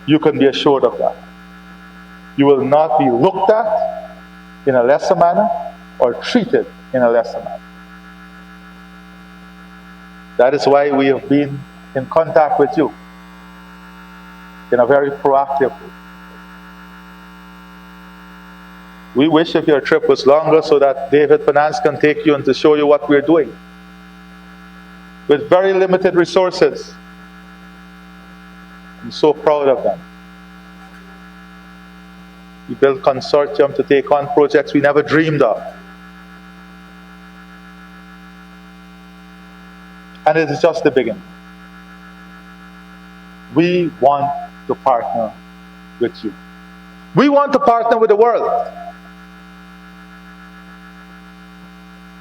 You can be assured of that. You will not be looked at in a lesser manner or treated in a lesser manner. That is why we have been in contact with you in a very proactive way. We wish if your trip was longer so that David Finance can take you and to show you what we're doing. With very limited resources. I'm so proud of them. We built consortium to take on projects we never dreamed of. And it is just the beginning. We want to partner with you. We want to partner with the world.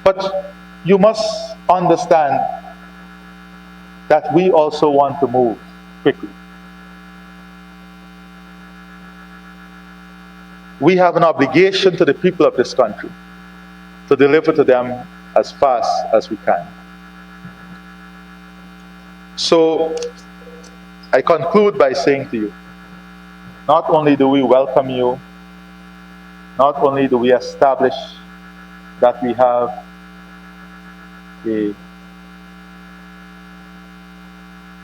But you must understand that we also want to move quickly. We have an obligation to the people of this country to deliver to them as fast as we can. So, I conclude by saying to you, not only do we welcome you, not only do we establish that we have a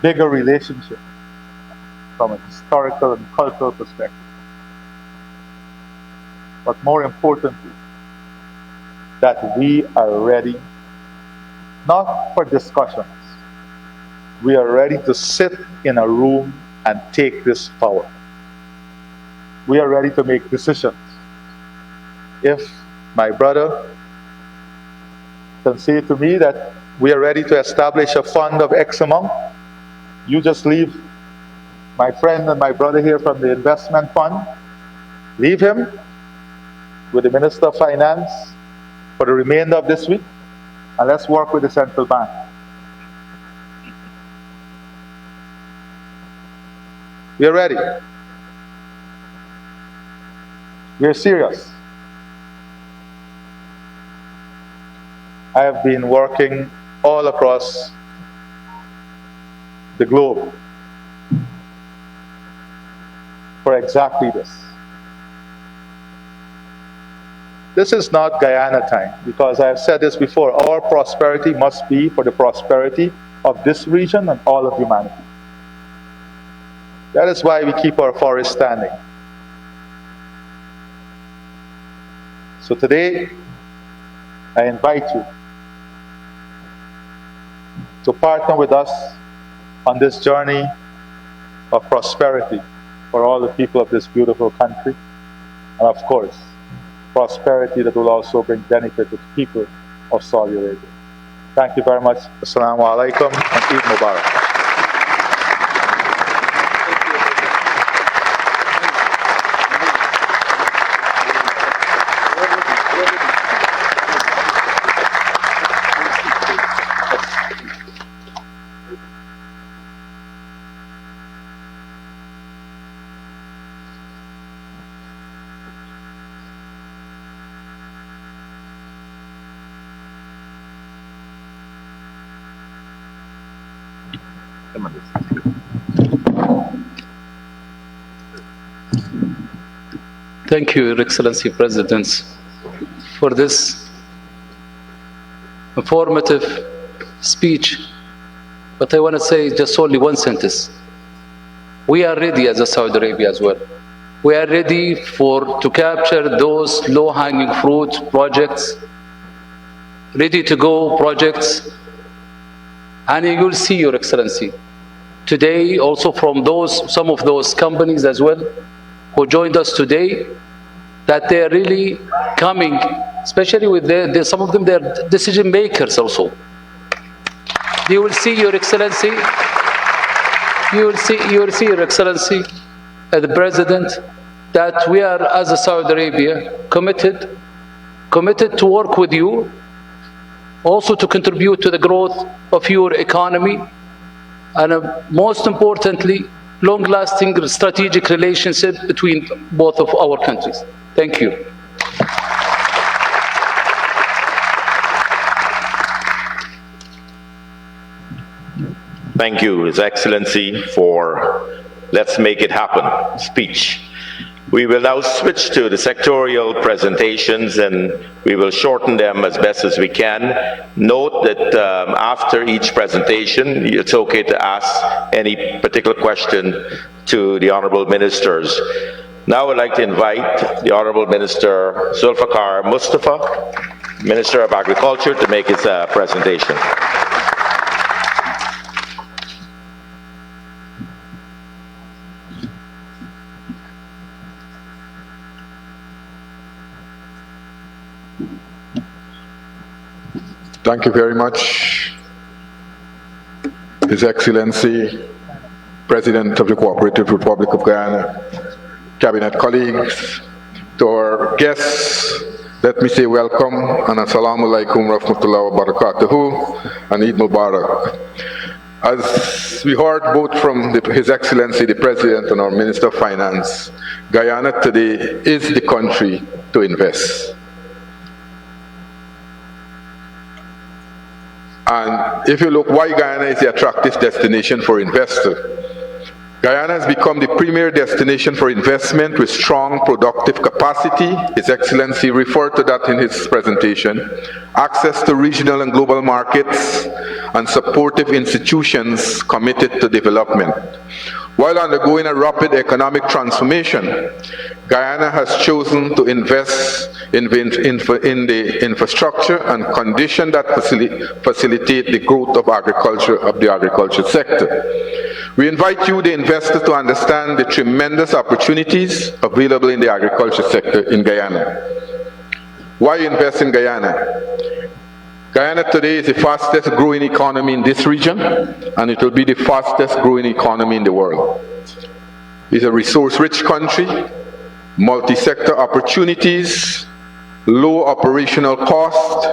bigger relationship from a historical and cultural perspective, but more importantly, that we are ready, not for discussions, we are ready to sit in a room and take this forward. We are ready to make decisions. If my brother can say to me that we are ready to establish a fund of X amount, you just leave my friend and my brother here from the investment fund, leave him with the Minister of Finance for the remainder of this week, and let's work with the central bank. We are ready. We are serious. I have been working all across the globe for exactly this. This is not Guyana time, because I have said this before, our prosperity must be for the prosperity of this region and all of humanity. That is why we keep our forests standing. So today, I invite you to partner with us on this journey of prosperity for all the people of this beautiful country. And of course, prosperity that will also bring benefit to the people of Saudi Arabia. Thank you very much. Assalamu alaikum and Eid Mubarak. Thank you, Your Excellency Presidents, for this informative speech. But I want to say just only one sentence. We are ready as a Saudi Arabia as well. We are ready to capture those low-hanging fruit projects, ready-to-go projects. And you will see, Your Excellency, today also from some of those companies as well who joined us today, that they are really coming, especially with some of them, they are decision makers also. You will see, Your Excellency, you will see, Your Excellency, the President, that we are, as a Saudi Arabia, committed to work with you, also to contribute to the growth of your economy, and most importantly, long-lasting strategic relationship between both of our countries. Thank you. Thank you, His Excellency, for "Let's Make It Happen" speech. We will now switch to the sectorial presentations, and we will shorten them as best as we can. Note that after each presentation, it's okay to ask any particular question to the Honourable Ministers. Now I'd like to invite the Honourable Minister Zulfikar Mustafa, Minister of Agriculture, to make his presentation. Thank you very much, His Excellency, President of the Cooperative Republic of Guyana, Cabinet colleagues, to our guests, let me say welcome and assalamu alaikum rahmatullahi wa barakatuhu and Eid Mubarak. As we heard both from His Excellency, the President, and our Minister of Finance, Guyana today is the country to invest. And if you look why Guyana is the attractive destination for investors, Guyana has become the premier destination for investment with strong productive capacity. His Excellency referred to that in his presentation. Access to regional and global markets and supportive institutions committed to development. While undergoing a rapid economic transformation, Guyana has chosen to invest in the infrastructure and conditions that facilitate the growth of the agriculture sector. We invite you, the investors, to understand the tremendous opportunities available in the agriculture sector in Guyana. Why invest in Guyana? Guyana today is the fastest growing economy in this region, and it will be the fastest growing economy in the world. It's a resource-rich country, multi-sector opportunities, low operational cost,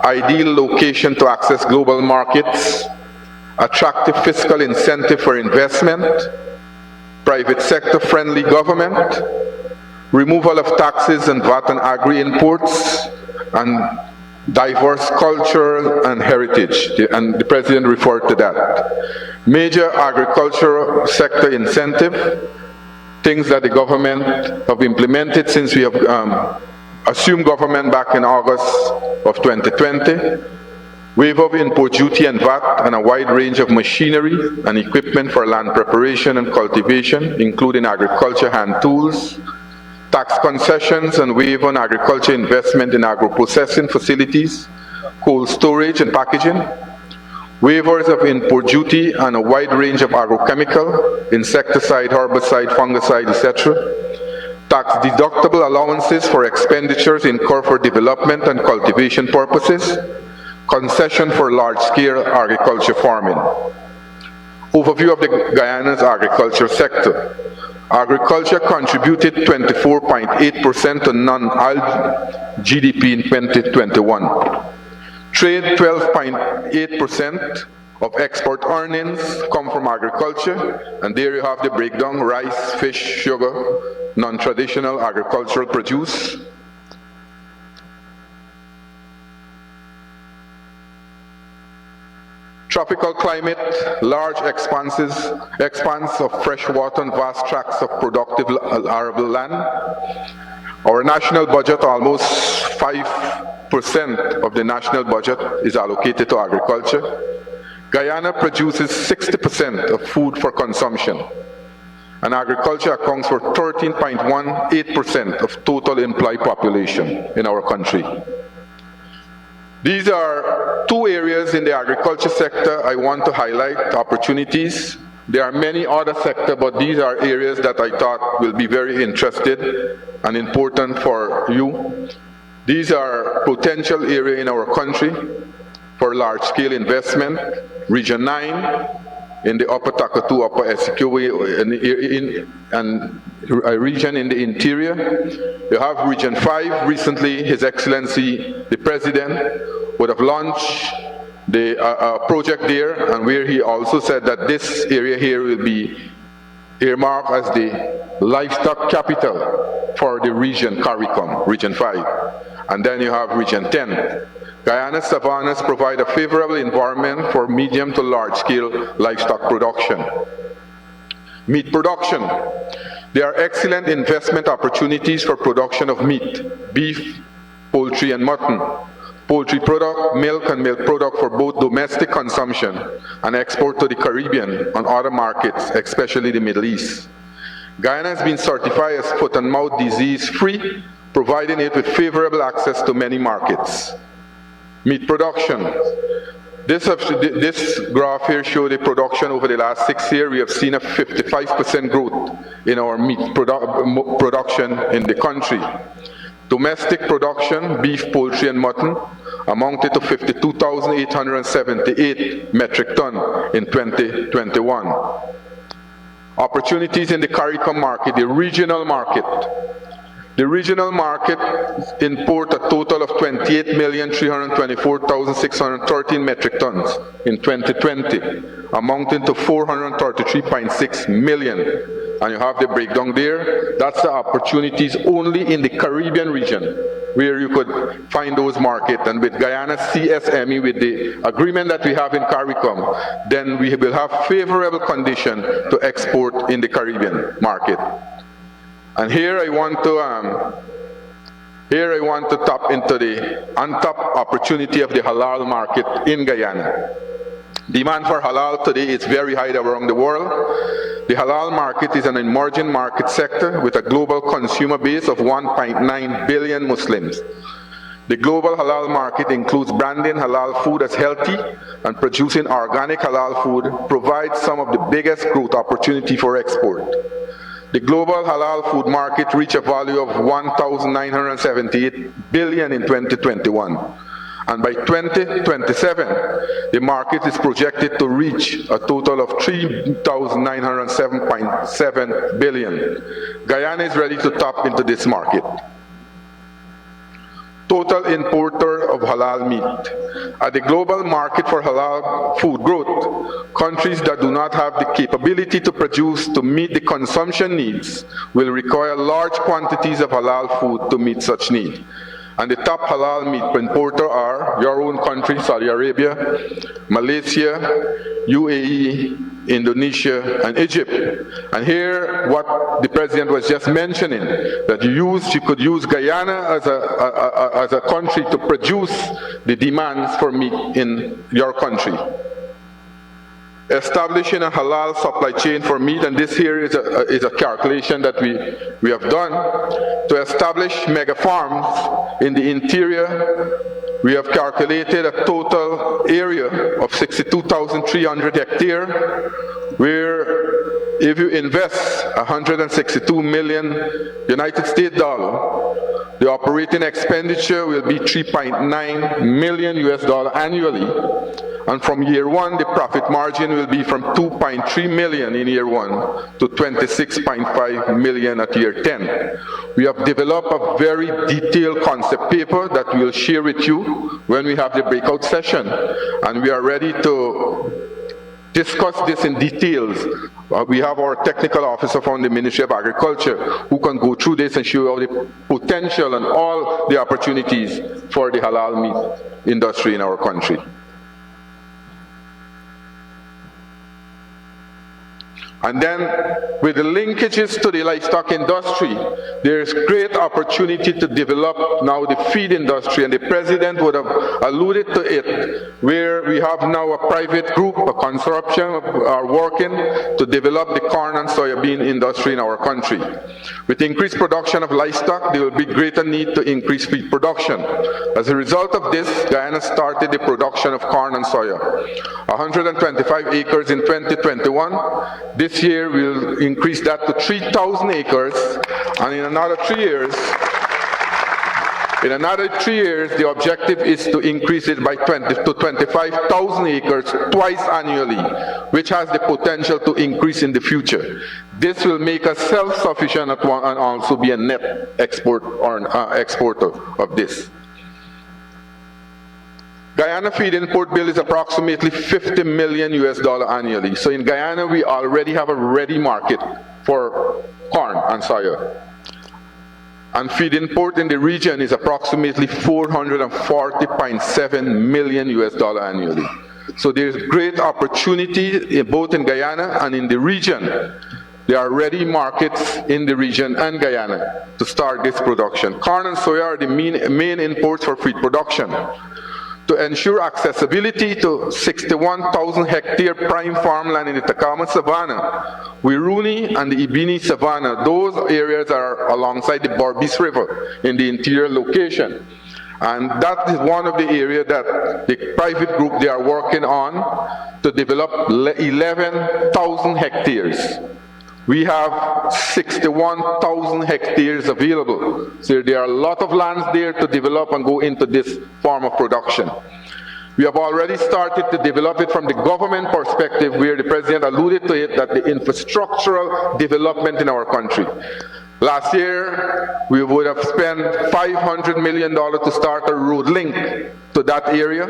ideal location to access global markets, attractive fiscal incentive for investment, private sector friendly government, removal of taxes and VAT on agri-imports, and diverse culture and heritage, and the President referred to that. Major agricultural sector incentive, things that the government have implemented since we have assumed government back in August of 2020. Waiver of import duty and VAT on a wide range of machinery and equipment for land preparation and cultivation, including agriculture hand tools, tax concessions and waiver on agriculture investment in agro-processing facilities, cold storage and packaging, waivers of import duty on a wide range of agrochemical, insecticide, herbicide, fungicide, etc., tax deductible allowances for expenditures incurred for development and cultivation purposes, concession for large-scale agriculture farming. Overview of the Guyana's agriculture sector. Agriculture contributed 24.8% to non-oil GDP in 2021. Trade, 12.8% of export earnings come from agriculture, and there you have the breakdown: rice, fish, sugar, non-traditional agricultural produce. Tropical climate, large expanse of fresh water and vast tracts of productive arable land. Our national budget, almost 5% of the national budget is allocated to agriculture. Guyana produces 60% of food for consumption, and agriculture accounts for 13.18% of total employed population in our country. These are two areas in the agriculture sector I want to highlight opportunities. There are many other sectors, but these are areas that I thought will be very interested and important for you. These are potential areas in our country for large-scale investment. Region 9 in the Upper Takatu, Upper Essequibo, and a region in the interior. You have Region 5. Recently, His Excellency, the President, would have launched the project there, and where he also said that this area here will be earmarked as the livestock capital for the region CARICOM, Region 5. And then you have Region 10. Guyana's savannas provide a favorable environment for medium to large-scale livestock production. Meat production. There are excellent investment opportunities for production of meat, beef, poultry, and mutton. Poultry product, milk, and milk product for both domestic consumption and export to the Caribbean and other markets, especially the Middle East. Guyana has been certified as foot and mouth disease-free, providing it with favorable access to many markets. Meat production. This graph here shows the production over the last 6 years. We have seen a 55% growth in our meat production in the country. Domestic production, beef, poultry, and mutton, amounted to 52,878 metric tons in 2021. Opportunities in the CARICOM market, the regional market. The regional market import a total of 28,324,613 metric tons in 2020, amounting to 433.6 million. And you have the breakdown there. That's the opportunities only in the Caribbean region where you could find those markets. And with Guyana CSME, with the agreement that we have in CARICOM, then we will have favorable condition to export in the Caribbean market. And here I want to tap into the untapped opportunity of the halal market in Guyana. Demand for halal today is very high around the world. The halal market is an emerging market sector with a global consumer base of 1.9 billion Muslims. The global halal market includes branding halal food as healthy, and producing organic halal food provides some of the biggest growth opportunity for export. The global halal food market reached a value of 1,978 billion in 2021. And by 2027, the market is projected to reach a total of 3,907.7 billion. Guyana is ready to tap into this market. Total importer of halal meat. At the global market for halal food growth, countries that do not have the capability to produce to meet the consumption needs will require large quantities of halal food to meet such need. And the top halal meat importer are your own country, Saudi Arabia, Malaysia, UAE, Indonesia, and Egypt. And here, what the President was just mentioning, that you could use Guyana as a country to produce the demands for meat in your country. Establishing a halal supply chain for meat, and this here is a calculation that we have done. To establish mega farms in the interior, we have calculated a total area of 62,300 hectares, where if you invest 162 million United States dollar, the operating expenditure will be 3.9 million US dollar annually. And from year one, the profit margin will be from 2.3 million in year one to 26.5 million at year 10. We have developed a very detailed concept paper that we'll share with you when we have the breakout session. And we are ready to discuss this in details. We have our technical officer from the Ministry of Agriculture who can go through this and show you the potential and all the opportunities for the halal meat industry in our country. And then with the linkages to the livestock industry, there is great opportunity to develop now the feed industry, and the president would have alluded to it, where we have now a private group, a consortium are working to develop the corn and soybean industry in our country. With increased production of livestock, there will be greater need to increase feed production. As a result of this, Guyana started the production of corn and soya. 125 acres in 2021. This year we'll increase that to 3,000 acres, and in another 3 years, the objective is to increase it by 20 to 25,000 acres twice annually, which has the potential to increase in the future. This will make us self-sufficient and also be a net export or exporter of this. Guyana feed import bill is approximately $50 million annually. So in Guyana, we already have a ready market for corn and soya. And feed import in the region is approximately $440.7 million annually. So there's great opportunity both in Guyana and in the region. There are ready markets in the region and Guyana to start this production. Corn and soya are the main imports for feed production. To ensure accessibility to 61,000 hectare prime farmland in the Tacoma Savanna, Wiruni and the Ibini Savanna, those areas are alongside the Berbice River in the interior location. And that is one of the areas that the private group, they are working on to develop 11,000 hectares. We have 61,000 hectares available. So there are a lot of lands there to develop and go into this form of production. We have already started to develop it from the government perspective, where the president alluded to it, that the infrastructural development in our country. Last year, we would have spent $500 million to start a road link to that area,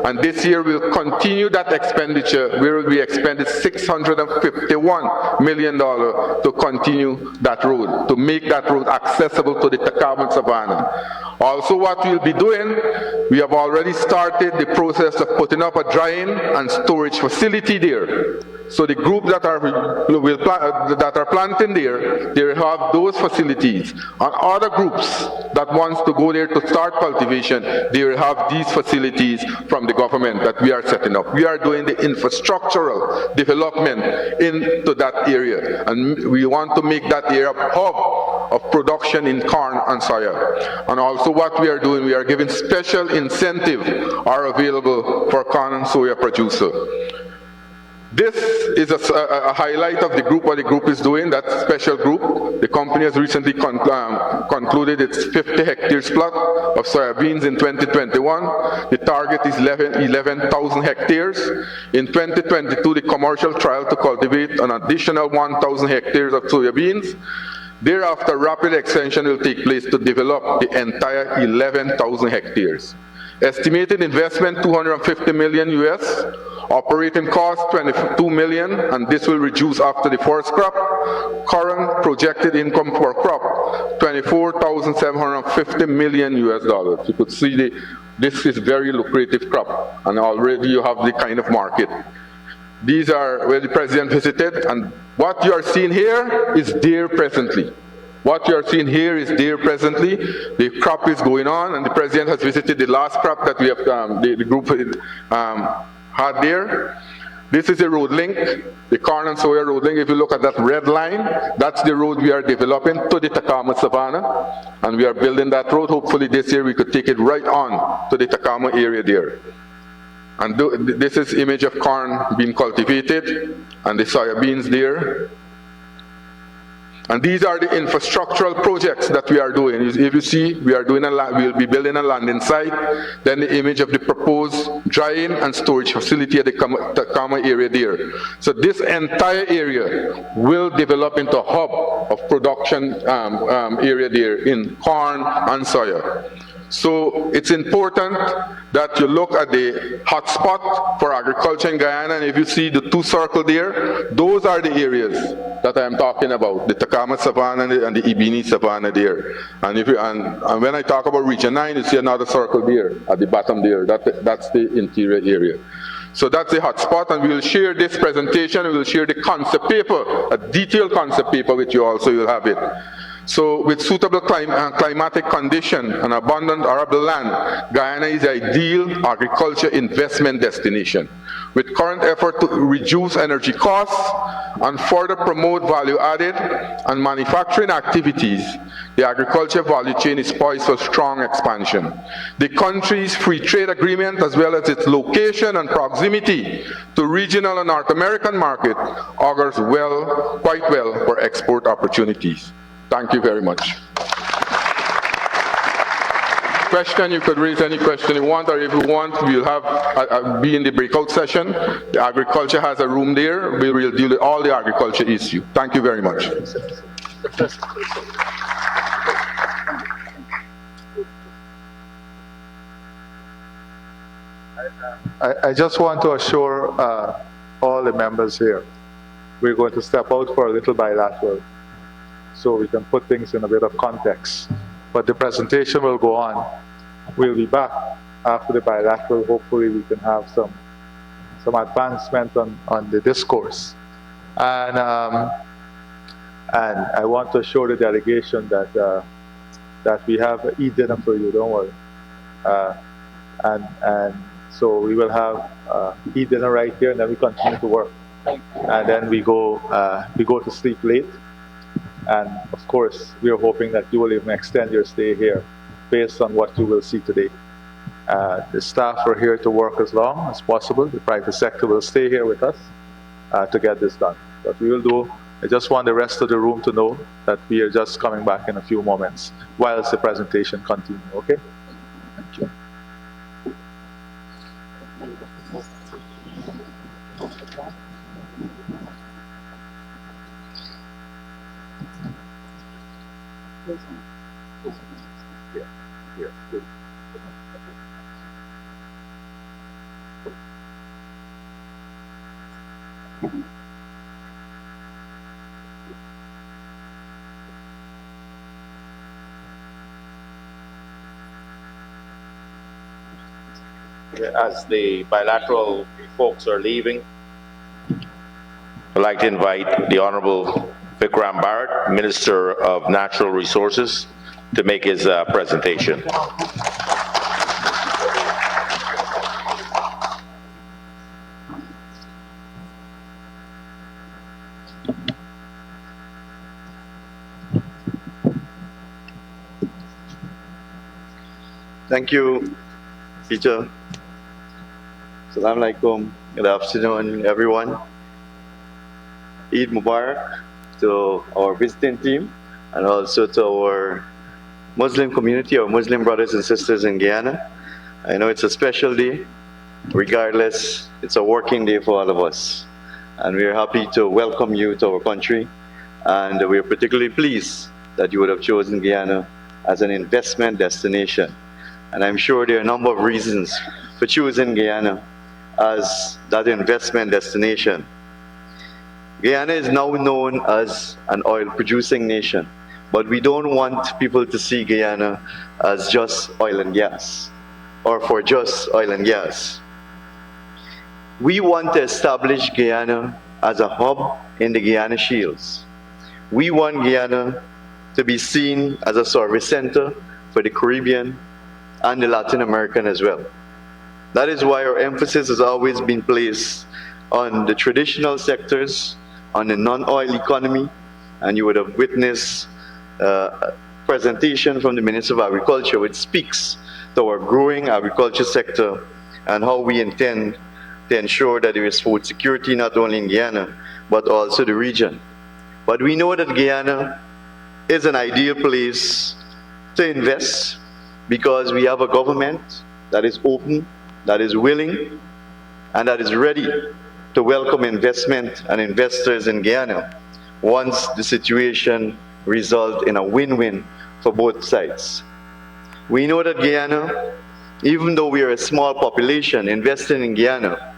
and this year we'll continue that expenditure, where we expended $651 million to continue that road, to make that road accessible to the Tacoma Savanna. Also, what we'll be doing, we have already started the process of putting up a drying and storage facility there. So the group that are planting there, they have those facilities. And other groups that wants to go there to start cultivation, they will have these facilities from the government that we are setting up. We are doing the infrastructural development into that area, and we want to make that area a hub of production in corn and soya. And also what we are doing, we are giving special incentive are available for corn and soya producer. This is a highlight of the group, what the group is doing, that special group. The company has recently concluded its 50 hectares plot of soybeans in 2021. The target is 11,000 hectares. In 2022, the commercial trial to cultivate an additional 1,000 hectares of soybeans. Thereafter, rapid extension will take place to develop the entire 11,000 hectares. Estimated investment, $250 million US. Operating cost, $22 million, and this will reduce after the first crop. Current projected income per crop, $24,750 million US. You could see this is very lucrative crop, and already you have the kind of market. These are where the president visited, and what you are seeing here is there presently. What you are seeing here is there presently. The crop is going on, and the president has visited the last crop that we have, the group had there. This is a road link, the corn and soya road link. If you look at that red line, that's the road we are developing to the Tacoma Savanna, and we are building that road. Hopefully this year we could take it right on to the Tacoma area there. And this is image of corn being cultivated and the soybeans there. And these are the infrastructural projects that we are doing. If you see, we are doing we'll be building a landing site, then the image of the proposed drying and storage facility at the Tacoma area there. So this entire area will develop into a hub of production area there in corn and soya. So it's important that you look at the hotspot for agriculture in Guyana, and if you see the two circles there, those are the areas that I'm talking about, the Tacoma Savanna and the Ibini Savanna there. And when I talk about Region 9, you see another circle there at the bottom there. That's the interior area. So that's the hotspot, and we will share this presentation, we will share the concept paper, a detailed concept paper with you also, you'll have it. So with suitable climatic condition and abundant arable land, Guyana is the ideal agriculture investment destination. With current effort to reduce energy costs and further promote value added and manufacturing activities, the agriculture value chain is poised for strong expansion. The country's free trade agreement, as well as its location and proximity to regional and North American market, augurs well, quite well for export opportunities. Thank you very much. Question, you could raise any question you want, or if you want, we'll have be in the breakout session. The agriculture has a room there. We will deal with all the agriculture issue. Thank you very much. I just want to assure all the members here, we're going to step out for a little bilateral so we can put things in a bit of context. But the presentation will go on. We'll be back after the bilateral. Hopefully we can have some advancement on the discourse. And I want to assure the delegation that we have an e-dinner for you, don't worry. And so we will have e-dinner right here, and then we continue to work. And then we go to sleep late. And of course, we are hoping that you will even extend your stay here based on what you will see today. The staff are here to work as long as possible. The private sector will stay here with us to get this done. What we will do, I just want the rest of the room to know that we are just coming back in a few moments whilst the presentation continues, okay? Thank you. As the bilateral folks are leaving, I'd like to invite the Honorable Vikram Bharat, Minister of Natural Resources, to make his presentation. Thank you, Peter. Assalamu alaikum. Good afternoon, everyone. Eid Mubarak to our visiting team and also to our Muslim community, our Muslim brothers and sisters in Guyana. I know it's a special day. Regardless, it's a working day for all of us. And we are happy to welcome you to our country. And we are particularly pleased that you would have chosen Guyana as an investment destination. And I'm sure there are a number of reasons for choosing Guyana as that investment destination. Guyana is now known as an oil-producing nation, but we don't want people to see Guyana as just oil and gas, or for just oil and gas. We want to establish Guyana as a hub in the Guyana Shields. We want Guyana to be seen as a service center for the Caribbean and the Latin American as well. That is why our emphasis has always been placed on the traditional sectors, on the non-oil economy, and you would have witnessed a presentation from the Minister of Agriculture which speaks to our growing agriculture sector and how we intend to ensure that there is food security not only in Guyana, but also the region. But we know that Guyana is an ideal place to invest because we have a government that is open, that is willing, and that is ready to welcome investment and investors in Guyana once the situation results in a win-win for both sides. We know that Guyana, even though we are a small population investing in Guyana,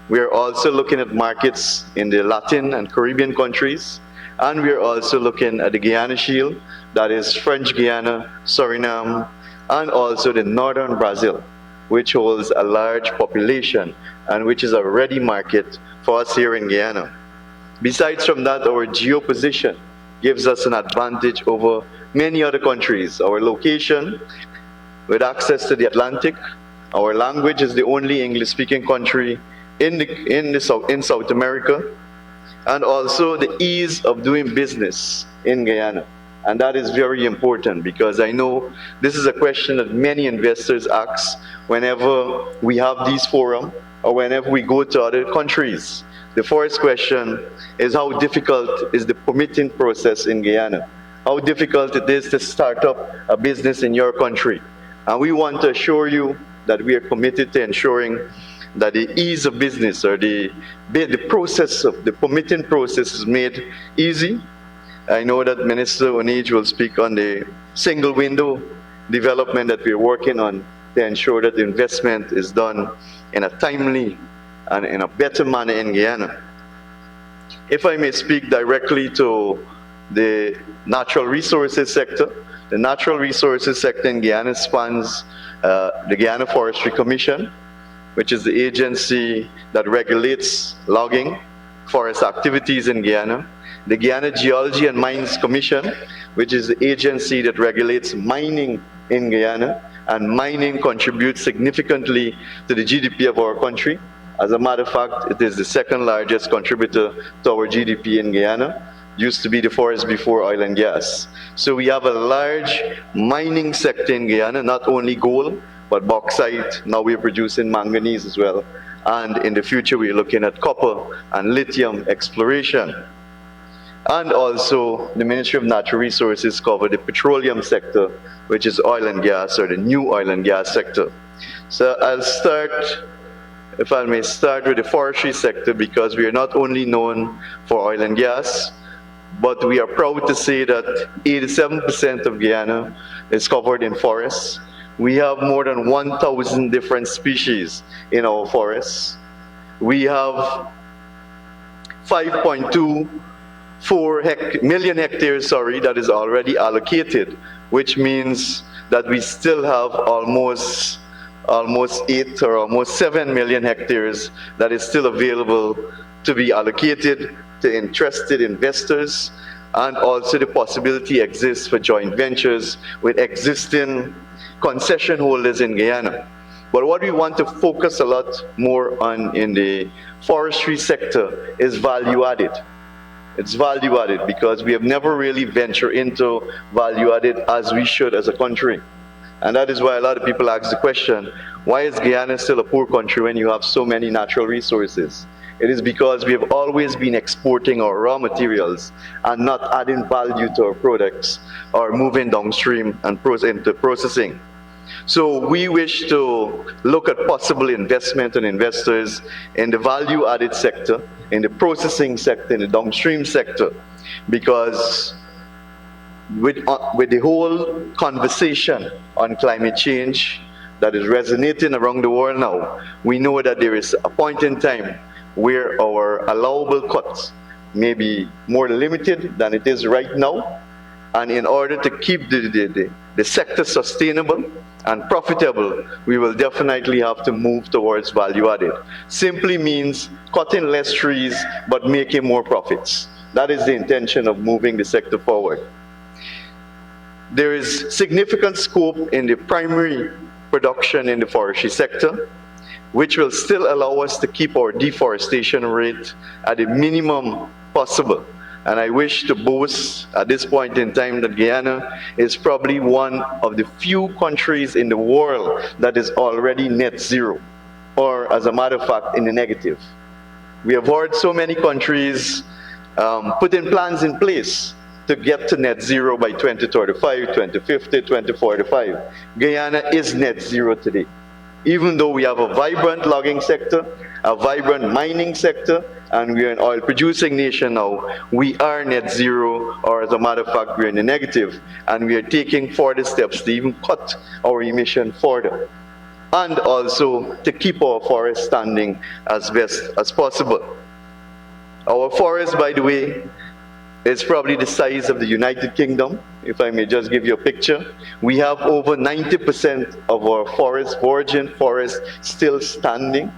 we are also looking at markets in the Latin and Caribbean countries, and we are also looking at the Guyana Shield, that is French Guiana, Suriname, and also the northern Brazil. which holds a large population and which is a ready market for us here in Guyana. Besides from that, our geoposition gives us an advantage over many other countries. Our location with access to the Atlantic, our language is the only English-speaking country in South America, and also the ease of doing business in Guyana. And that is very important because I know this is a question that many investors ask whenever we have these forums or whenever we go to other countries. The first question is how difficult is the permitting process in Guyana? How difficult it is to start up a business in your country? And we want to assure you that we are committed to ensuring that the ease of business or the process of the permitting process is made easy. I know that Minister Onij will speak on the single window development that we're working on to ensure that the investment is done in a timely and in a better manner in Guyana. If I may speak directly to the natural resources sector, the natural resources sector in Guyana spans the Guyana Forestry Commission, which is the agency that regulates logging, forest activities in Guyana, the Guyana Geology and Mines Commission, which is the agency that regulates mining in Guyana, and mining contributes significantly to the GDP of our country. As a matter of fact, it is the second largest contributor to our GDP in Guyana. Used to be the forest before oil and gas. So we have a large mining sector in Guyana, not only gold, but bauxite. Now we're producing manganese as well. And in the future, we're looking at copper and lithium exploration. And also, the Ministry of Natural Resources cover the petroleum sector, which is oil and gas, or the new oil and gas sector. So I'll start, if I may start with the forestry sector, because we are not only known for oil and gas, but we are proud to say that 87% of Guyana is covered in forests. We have more than 1,000 different species in our forests. We have 5.24 million hectares, that is already allocated, which means that we still have almost 8 or almost 7 million hectares that is still available to be allocated to interested investors, and also the possibility exists for joint ventures with existing concession holders in Guyana. But what we want to focus a lot more on in the forestry sector is value added. It's value added because we have never really ventured into value added as we should as a country. And that is why a lot of people ask the question, why is Guyana still a poor country when you have so many natural resources? It is because we have always been exporting our raw materials and not adding value to our products or moving downstream and into processing. So we wish to look at possible investment and investors in the value-added sector, in the processing sector, in the downstream sector, because with the whole conversation on climate change that is resonating around the world now, we know that there is a point in time where our allowable cuts may be more limited than it is right now. And in order to keep the sector sustainable and profitable, we will definitely have to move towards value added. Simply means cutting less trees, but making more profits. That is the intention of moving the sector forward. There is significant scope in the primary production in the forestry sector, which will still allow us to keep our deforestation rate at the minimum possible. And I wish to boast at this point in time that Guyana is probably one of the few countries in the world that is already net zero, or as a matter of fact, in the negative. We have heard so many countries putting plans in place to get to net zero by 2035, 2050, 2045. Guyana is net zero today. Even though we have a vibrant logging sector, a vibrant mining sector, and we are an oil producing nation now, we are net zero, or as a matter of fact, we're in the negative, and we are taking further steps to even cut our emission further. And also to keep our forest standing as best as possible. Our forest, by the way, is probably the size of the United Kingdom if I may just give you a picture, we have over 90% of our forest, virgin forest, still standing,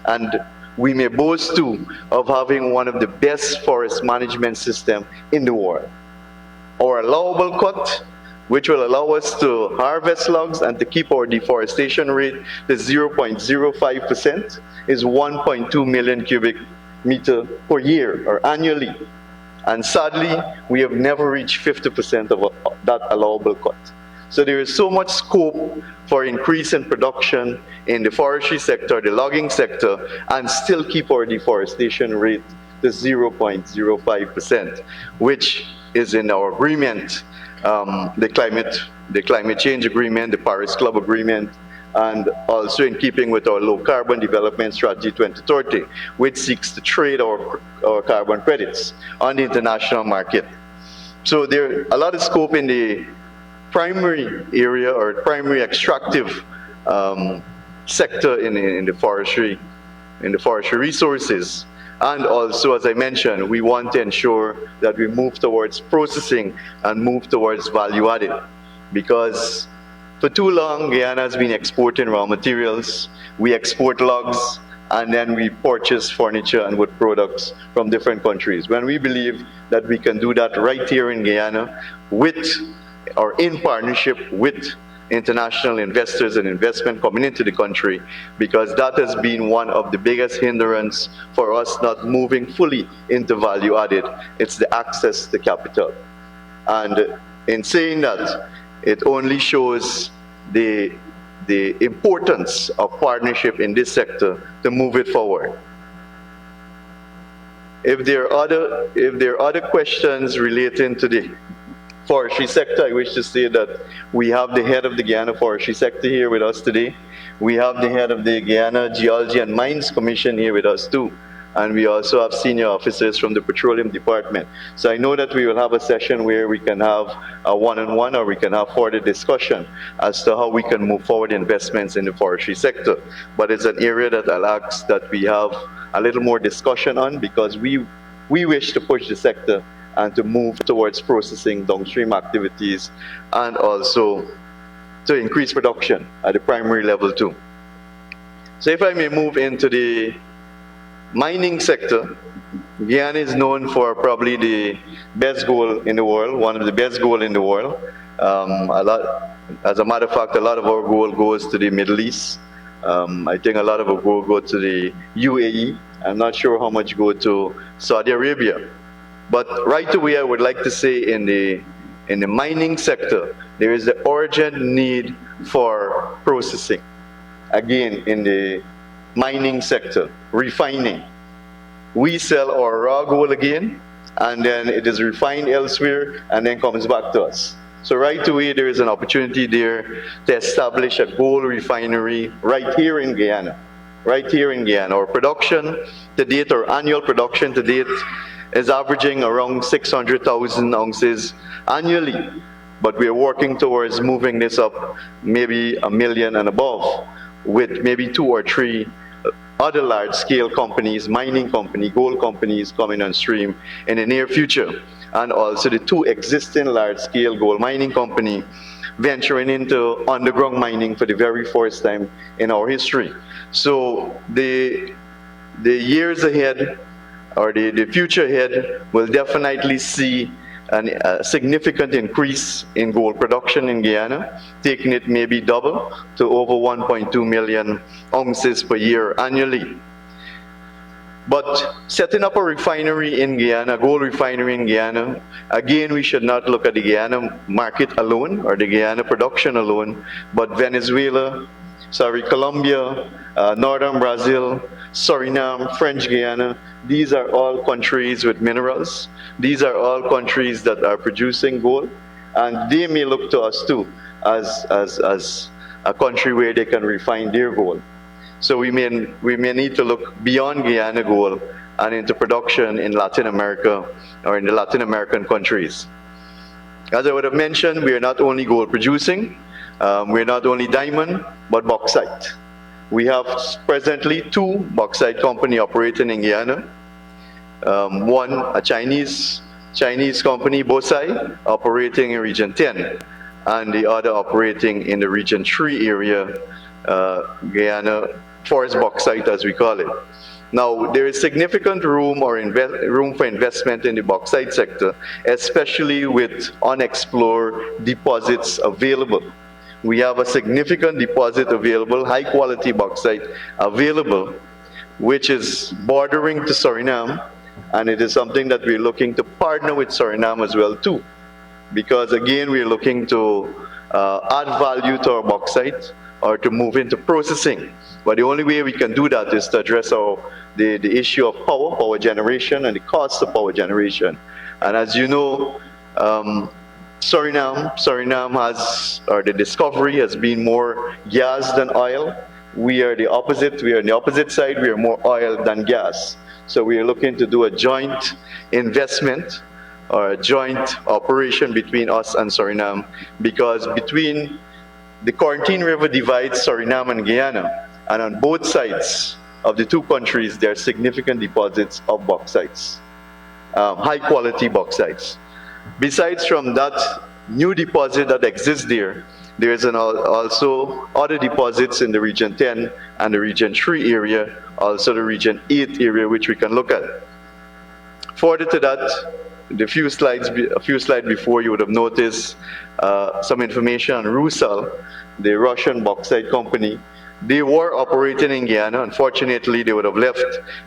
and we may boast too of having one of the best forest management system in the world. Our allowable cut, which will allow us to harvest logs and to keep our deforestation rate to 0.05%, is 1.2 million cubic meter per year or annually. And sadly, we have never reached 50% of that allowable cut. So there is so much scope for increase in production in the forestry sector, the logging sector, and still keep our deforestation rate to 0.05%, which is in our agreement, the climate change agreement, the Paris Club agreement, and also in keeping with our low carbon development strategy 2030, which seeks to trade our carbon credits on the international market. So there a lot of scope in the primary area or primary extractive sector in the forestry resources. And also, as I mentioned, we want to ensure that we move towards processing and move towards value added, because for too long, Guyana has been exporting raw materials. We export logs, and then we purchase furniture and wood products from different countries. When we believe that we can do that right here in Guyana with or in partnership with international investors and investment coming into the country, because that has been one of the biggest hindrance for us not moving fully into value added. It's the access to capital. And in saying that, it only shows the importance of partnership in this sector to move it forward. If there are other questions relating to the forestry sector, I wish to say that we have the head of the Guyana Forestry Sector here with us today. We have the head of the Guyana Geology and Mines Commission here with us too. And we also have senior officers from the Petroleum Department. So I know that we will have a session where we can have a one-on-one or we can have further discussion as to how we can move forward investments in the forestry sector. But it's an area that I'll ask that we have a little more discussion on, because we wish to push the sector and to move towards processing downstream activities, and also to increase production at the primary level too. So if I may move into the mining sector, Guyana is known for probably the best gold in the world, one of the best gold in the world. As a matter of fact, a lot of our gold goes to the Middle East. I think a lot of our gold go to the UAE. I'm not sure how much go to Saudi Arabia. But right away, I would like to say in the mining sector, there is the urgent need for processing. Again, in the mining sector, refining. We sell our raw gold again, and then it is refined elsewhere, and then comes back to us. So right away, there is an opportunity there to establish a gold refinery right here in Guyana. Right here in Guyana. Our production to date, our annual production to date, is averaging around 600,000 ounces annually. But we are working towards moving this up maybe 1 million and above, with maybe 2 or 3 other large-scale companies, mining companies, gold companies coming on stream in the near future. And also the 2 existing large-scale gold mining companies venturing into underground mining for the very first time in our history. So the years ahead, or the future ahead, will definitely see a significant increase in gold production in Guyana, taking it maybe double to over 1.2 million ounces per year annually. But setting up a refinery in Guyana, a gold refinery in Guyana, again, we should not look at the Guyana market alone or the Guyana production alone, but Colombia, Northern Brazil, Suriname, French Guyana. These are all countries with minerals. These are all countries that are producing gold, and they may look to us too as a country where they can refine their gold. So we may need to look beyond Guyana gold and into production in Latin America or in the Latin American countries. As I would have mentioned, we are not only gold producing, we're not only diamond, but bauxite. We have presently 2 bauxite companies operating in Guyana. One, a Chinese Chinese company Bosai operating in Region 10, and the other operating in the Region 3 area, Guyana forest bauxite as we call it. Now, there is significant room for investment in the bauxite sector, especially with unexplored deposits available. We have a significant deposit available, high quality bauxite available, which is bordering to Suriname, and it is something that we're looking to partner with Suriname as well too, because again, we're looking to add value to our bauxite or to move into processing. But the only way we can do that is to address the issue of power generation, and the cost of power generation. And as you know, Suriname has, or the discovery has been more gas than oil. We are the opposite. We are on the opposite side. We are more oil than gas. So we are looking to do a joint investment or a joint operation between us and Suriname, because between the Quarantine River divides Suriname and Guyana, and on both sides of the two countries, there are significant deposits of bauxites, high quality bauxites. Besides from that new deposit that exists there, there is also other deposits in the Region 10 and the Region 3 area, also the Region 8 area, which we can look at. Further to that, a few slides before, you would have noticed some information on Rusal, the Russian bauxite company. They were operating in Guyana. Unfortunately, they would have left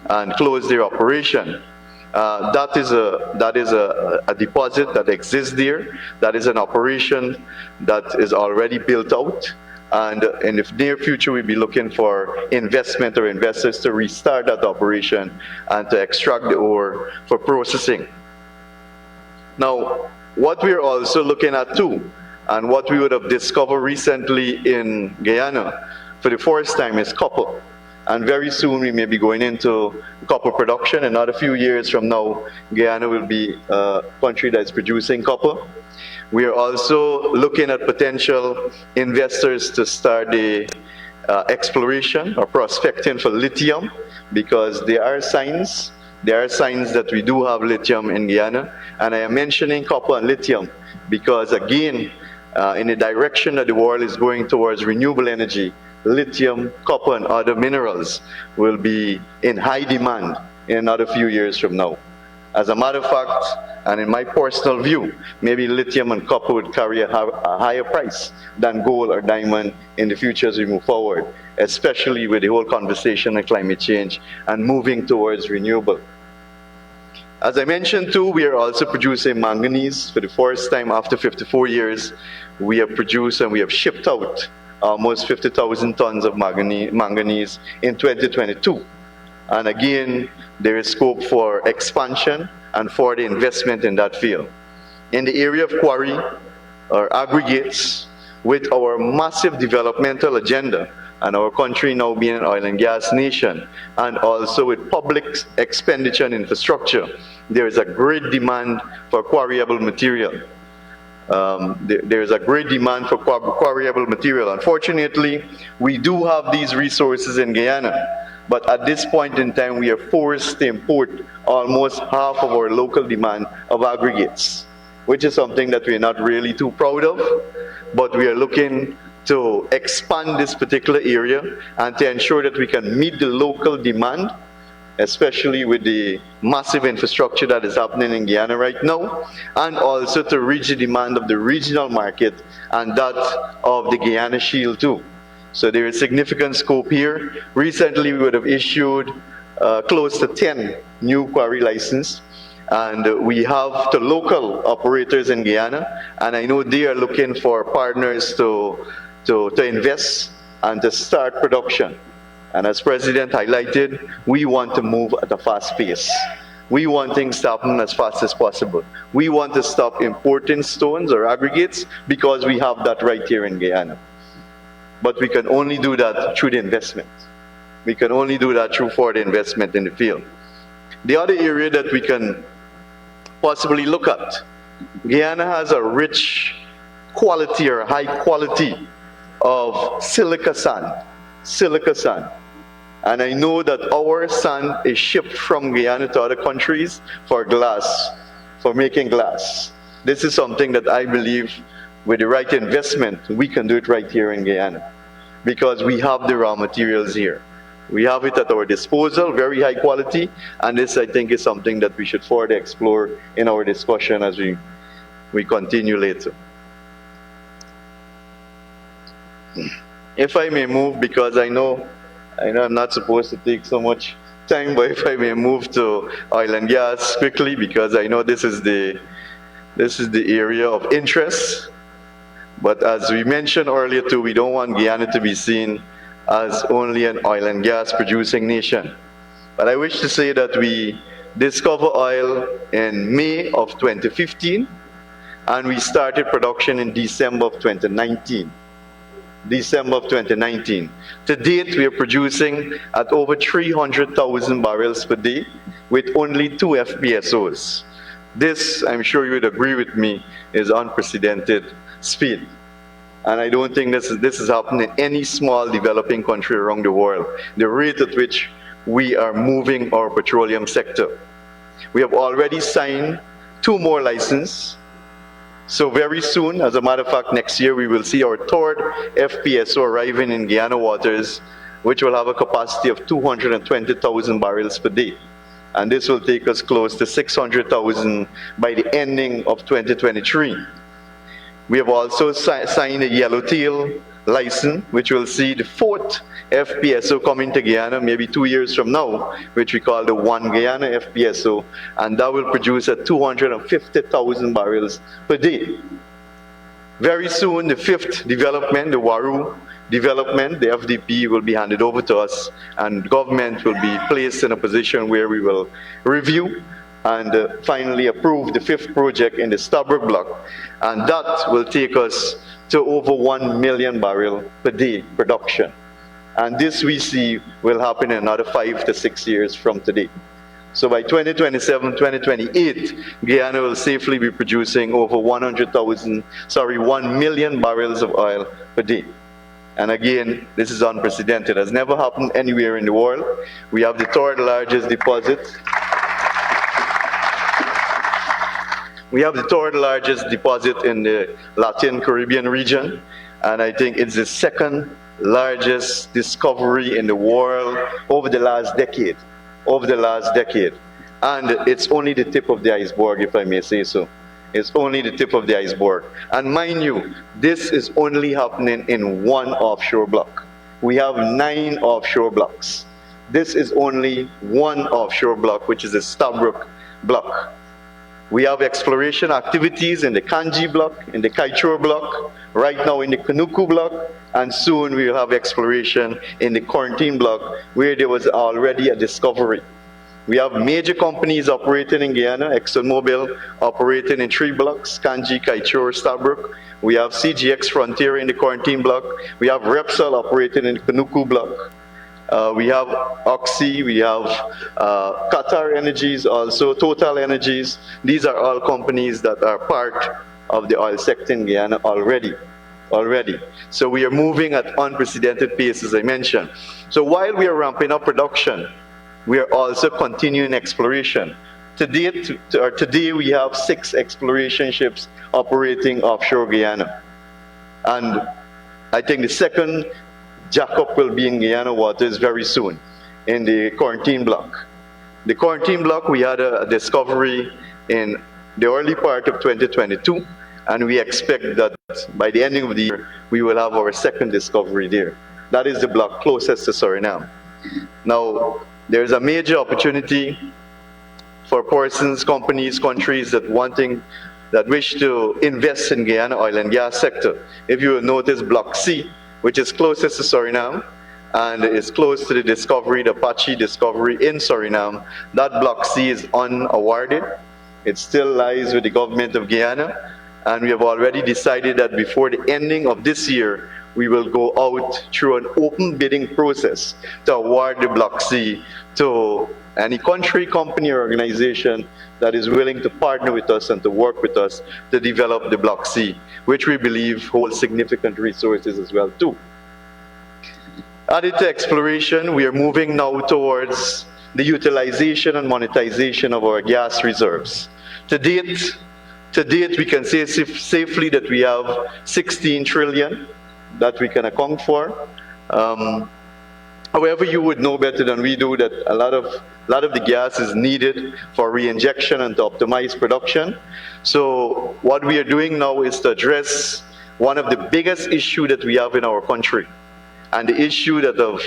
and closed their operation. That is a deposit that exists there. That is an operation that is already built out. And in the near future, we'll be looking for investment or investors to restart that operation and to extract the ore for processing. Now, what we're also looking at too, and what we would have discovered recently in Guyana for the first time, is copper. And very soon we may be going into copper production. In another few years from now, Guyana will be a country that's producing copper. We are also looking at potential investors to start the exploration or prospecting for lithium, because there are signs that we do have lithium in Guyana. And I am mentioning copper and lithium because, again, in the direction that the world is going towards renewable energy, lithium, copper, and other minerals will be in high demand in another few years from now. As a matter of fact, and in my personal view, maybe lithium and copper would carry a higher price than gold or diamond in the future as we move forward, especially with the whole conversation on climate change and moving towards renewable. As I mentioned too, we are also producing manganese. For the first time after 54 years, we have produced and we have shipped out almost 50,000 tons of manganese in 2022. And again, there is scope for expansion and for the investment in that field. In the area of quarry or aggregates, with our massive developmental agenda and our country now being an oil and gas nation, and also with public expenditure and infrastructure, there is a great demand for quarryable material. There is a great demand for quarryable material. Unfortunately, we do have these resources in Guyana, but at this point in time, we are forced to import almost half of our local demand of aggregates, which is something that we're not really too proud of, but we are looking to expand this particular area and to ensure that we can meet the local demand, especially with the massive infrastructure that is happening in Guyana right now, and also to reach the demand of the regional market and that of the Guyana Shield too. So there is significant scope here. Recently, we would have issued close to 10 new quarry licenses, and we have the local operators in Guyana, and I know they are looking for partners to invest and to start production. And as President highlighted, we want to move at a fast pace. We want things to happen as fast as possible. We want to stop importing stones or aggregates because we have that right here in Guyana. But we can only do that through the investment. We can only do that through further investment in the field. The other area that we can possibly look at, Guyana has a rich quality or high quality of silica sand. Silica sand. And I know that our sand is shipped from Guyana to other countries for glass, for making glass. This is something that I believe with the right investment, we can do it right here in Guyana, because we have the raw materials here. We have it at our disposal, very high quality, and this, I think, is something that we should further explore in our discussion as we continue later. If I may move, because I know I'm not supposed to take so much time, but if I may move to oil and gas quickly, because I know this is the area of interest. But as we mentioned earlier too, we don't want Guyana to be seen as only an oil and gas producing nation. But I wish to say that we discovered oil in May of 2015, and we started production in December of 2019. December of 2019. To date, we are producing at over 300,000 barrels per day with only 2 FPSOs. This, I'm sure you would agree with me, is unprecedented speed. And I don't think this is happening in any small developing country around the world, the rate at which we are moving our petroleum sector. We have already signed 2 more licenses. So very soon, as a matter of fact, next year we will see our 3rd FPSO arriving in Guyana waters, which will have a capacity of 220,000 barrels per day. And this will take us close to 600,000 by the ending of 2023. We have also signed a yellowtail license, which will see the 4th FPSO coming to Guyana maybe 2 years from now, which we call the One Guyana FPSO, and that will produce at 250,000 barrels per day. Very soon, the 5th development, the Waru development, the FDP, will be handed over to us, and government will be placed in a position where we will review and finally approve the 5th project in the Stabroek block, and that will take us to over 1 million barrel per day production. And this we see will happen in another 5 to 6 years from today. So by 2027, 2028, Guyana will safely be producing over 1 million barrels of oil per day. And again, this is unprecedented. It has never happened anywhere in the world. We have the 3rd largest deposit. We have the 3rd largest deposit in the Latin Caribbean region, and I think it's the 2nd largest discovery in the world over the last decade. And it's only the tip of the iceberg, if I may say so. It's only the tip of the iceberg. And mind you, this is only happening in 1 offshore block. We have 9 offshore blocks. This is only 1 offshore block, which is the Stabroek block. We have exploration activities in the Kanji block, in the Kaichor block, right now in the Kanuku block, and soon we will have exploration in the Quarantine block, where there was already a discovery. We have major companies operating in Guyana, ExxonMobil operating in 3 blocks, Kanji, Kaichor, Stabroek. We have CGX Frontier in the Quarantine block. We have Repsol operating in the Kanuku block. We have Oxy, we have Qatar Energies, also Total Energies. These are all companies that are part of the oil sector in Guyana already. So we are moving at unprecedented pace, as I mentioned. So while we are ramping up production, we are also continuing exploration. Today we have 6 exploration ships operating offshore Guyana. And I think the 2nd jackup will be in Guyana waters very soon, in the Quarantine block. The Quarantine block, we had a discovery in the early part of 2022, and we expect that by the ending of the year, we will have our 2nd discovery there. That is the block closest to Suriname. Now, there's a major opportunity for persons, companies, countries that wish to invest in Guyana oil and gas sector. If you will notice, Block C, which is closest to Suriname, and is close to the discovery, the Apache discovery in Suriname. That Block C is unawarded. It still lies with the government of Guyana, and we have already decided that before the ending of this year, we will go out through an open bidding process to award the Block C to any country, company, or organization that is willing to partner with us and to work with us to develop the Block C, which we believe holds significant resources as well too. Added to exploration, we are moving now towards the utilization and monetization of our gas reserves. To date, we can say safely that we have 16 trillion that we can account for. However, you would know better than we do that a lot of the gas is needed for reinjection and to optimize production. So what we are doing now is to address one of the biggest issues that we have in our country, and the issue that have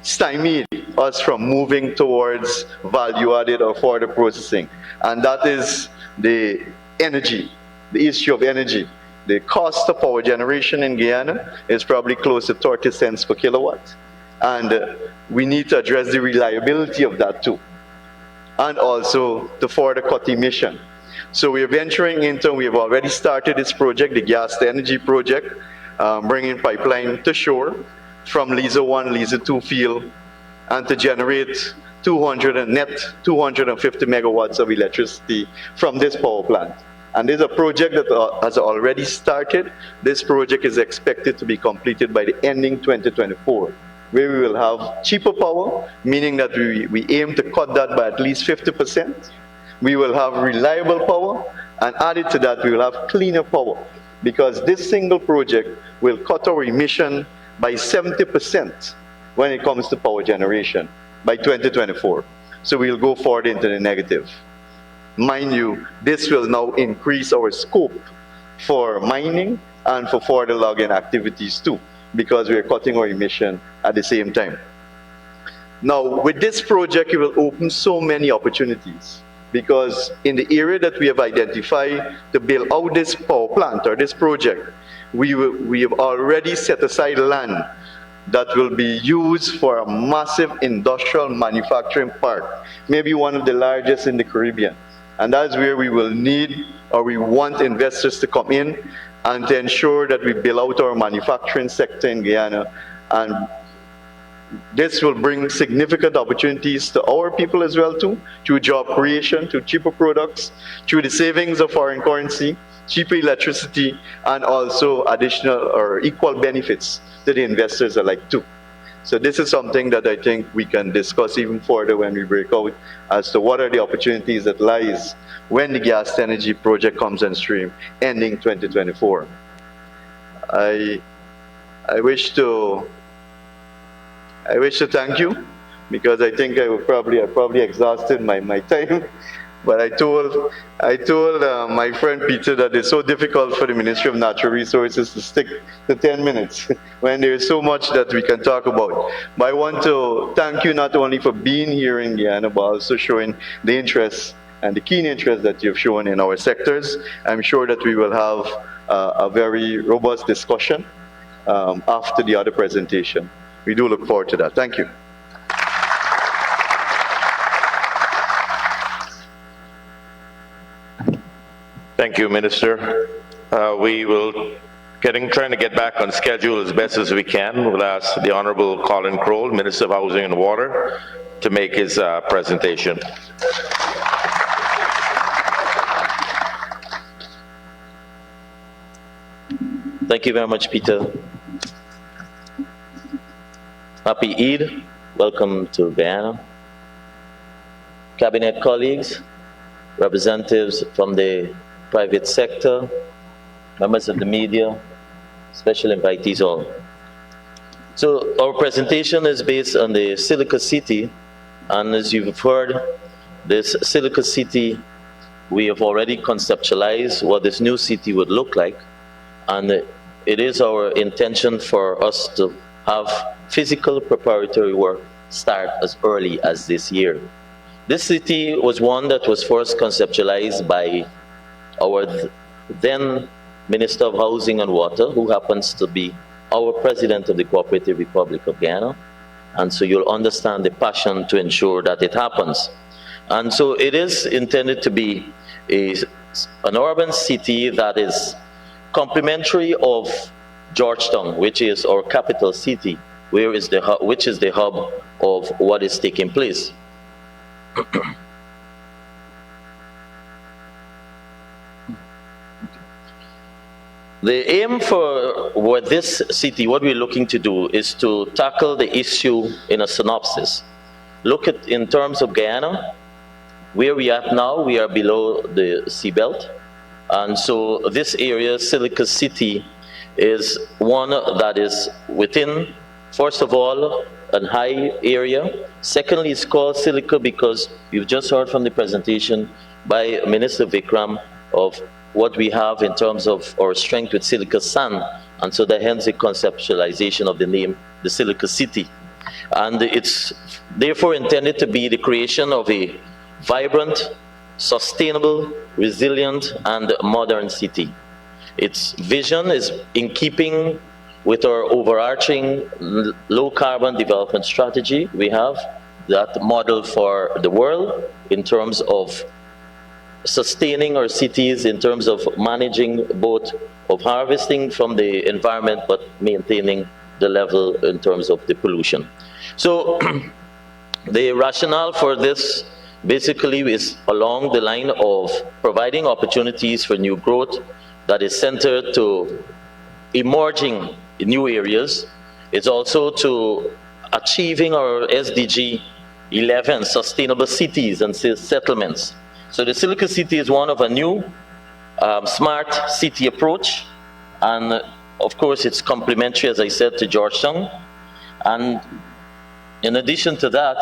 stymied us from moving towards value-added or further processing, and that is the energy, the issue of energy. The cost of power generation in Guyana is probably close to 30 cents per kilowatt. And we need to address the reliability of that too. And also to further cut emission. So we are venturing into, we have already started this project, the gas to energy project, bringing pipeline to shore from Liza 1, Liza 2 field, and to generate 250 megawatts of electricity from this power plant. And there's a project that has already started. This project is expected to be completed by the ending 2024, where we will have cheaper power, meaning that we aim to cut that by at least 50%. We will have reliable power, and added to that, we will have cleaner power, because this single project will cut our emission by 70% when it comes to power generation by 2024. So we'll go forward into the negative. Mind you, this will now increase our scope for mining and for further logging activities too, because we are cutting our emission at the same time. Now, with this project, it will open so many opportunities, because in the area that we have identified to build out this power plant or this project, we have already set aside land that will be used for a massive industrial manufacturing park, maybe one of the largest in the Caribbean. And that's where we will need, or we want, investors to come in and to ensure that we build out our manufacturing sector in Guyana. And this will bring significant opportunities to our people as well too, through job creation, through cheaper products, through the savings of foreign currency, cheaper electricity, and also additional or equal benefits to the investors alike too. So this is something that I think we can discuss even further when we break out as to what are the opportunities that lies when the gas to energy project comes on stream, ending 2024. I wish to thank you, because I think I probably exhausted my time. But I told my friend Peter that it's so difficult for the Ministry of Natural Resources to stick to 10 minutes when there's so much that we can talk about. But I want to thank you not only for being here in Guyana, but also showing the interest and the keen interest that you've shown in our sectors. I'm sure that we will have a very robust discussion after the other presentation. We do look forward to that. Thank you. Thank you, Minister. We will trying to get back on schedule as best as we can. We'll ask the Honorable Colin Crowell, Minister of Housing and Water, to make his presentation. Thank you very much, Peter. Happy Eid. Welcome to Guyana. Cabinet colleagues, representatives from the private sector, members of the media, special invitees all. So our presentation is based on the Silica City, and as you've heard, this Silica City, we have already conceptualized what this new city would look like, and it is our intention for us to have physical preparatory work start as early as this year. This city was one that was first conceptualized by our then Minister of Housing and Water, who happens to be our President of the Cooperative Republic of Guyana. And so you'll understand the passion to ensure that it happens. And so it is intended to be an urban city that is complementary of Georgetown, which is our capital city, which is the hub of what is taking place. The aim for this city, what we're looking to do, is to tackle the issue in a synopsis. Look at, in terms of Guyana, where we are now, we are below the seabelt. And so this area, Silica City, is one that is within, first of all, a high area. Secondly, it's called Silica because you've just heard from the presentation by Minister Vikram of what we have in terms of our strength with silica sand, and so that hence the conceptualization of the name, the Silica City. And it's therefore intended to be the creation of a vibrant, sustainable, resilient, and modern city. Its vision is in keeping with our overarching low-carbon development strategy. We have that model for the world in terms of sustaining our cities, in terms of managing both of harvesting from the environment, but maintaining the level in terms of the pollution. So the rationale for this basically is along the line of providing opportunities for new growth that is centered to emerging new areas. It's also to achieving our SDG 11, sustainable cities and settlements. So the Silica City is one of a new smart city approach, and of course it's complementary, as I said, to Georgetown. And in addition to that,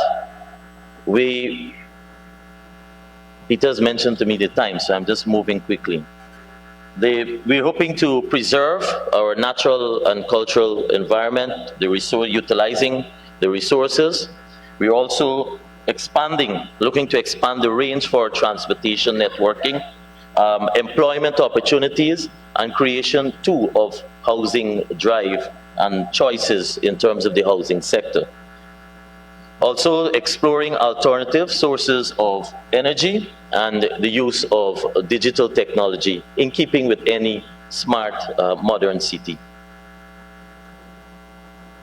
Peter's mentioned to me the time, so I'm just moving quickly. We're hoping to preserve our natural and cultural environment, utilizing the resources. We're also looking to expand the range for transportation networking, employment opportunities, and creation too of housing drive and choices in terms of the housing sector. Also exploring alternative sources of energy and the use of digital technology in keeping with any smart modern city.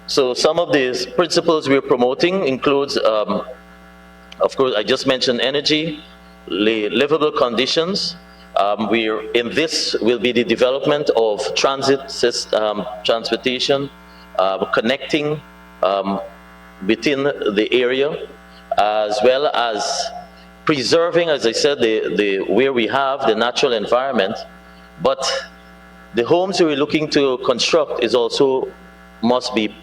So some of these principles we're promoting includes, of course, I just mentioned energy, livable conditions. In this will be the development of transportation, connecting within the area, as well as preserving, as I said, where we have the natural environment, but the homes we're looking to construct must be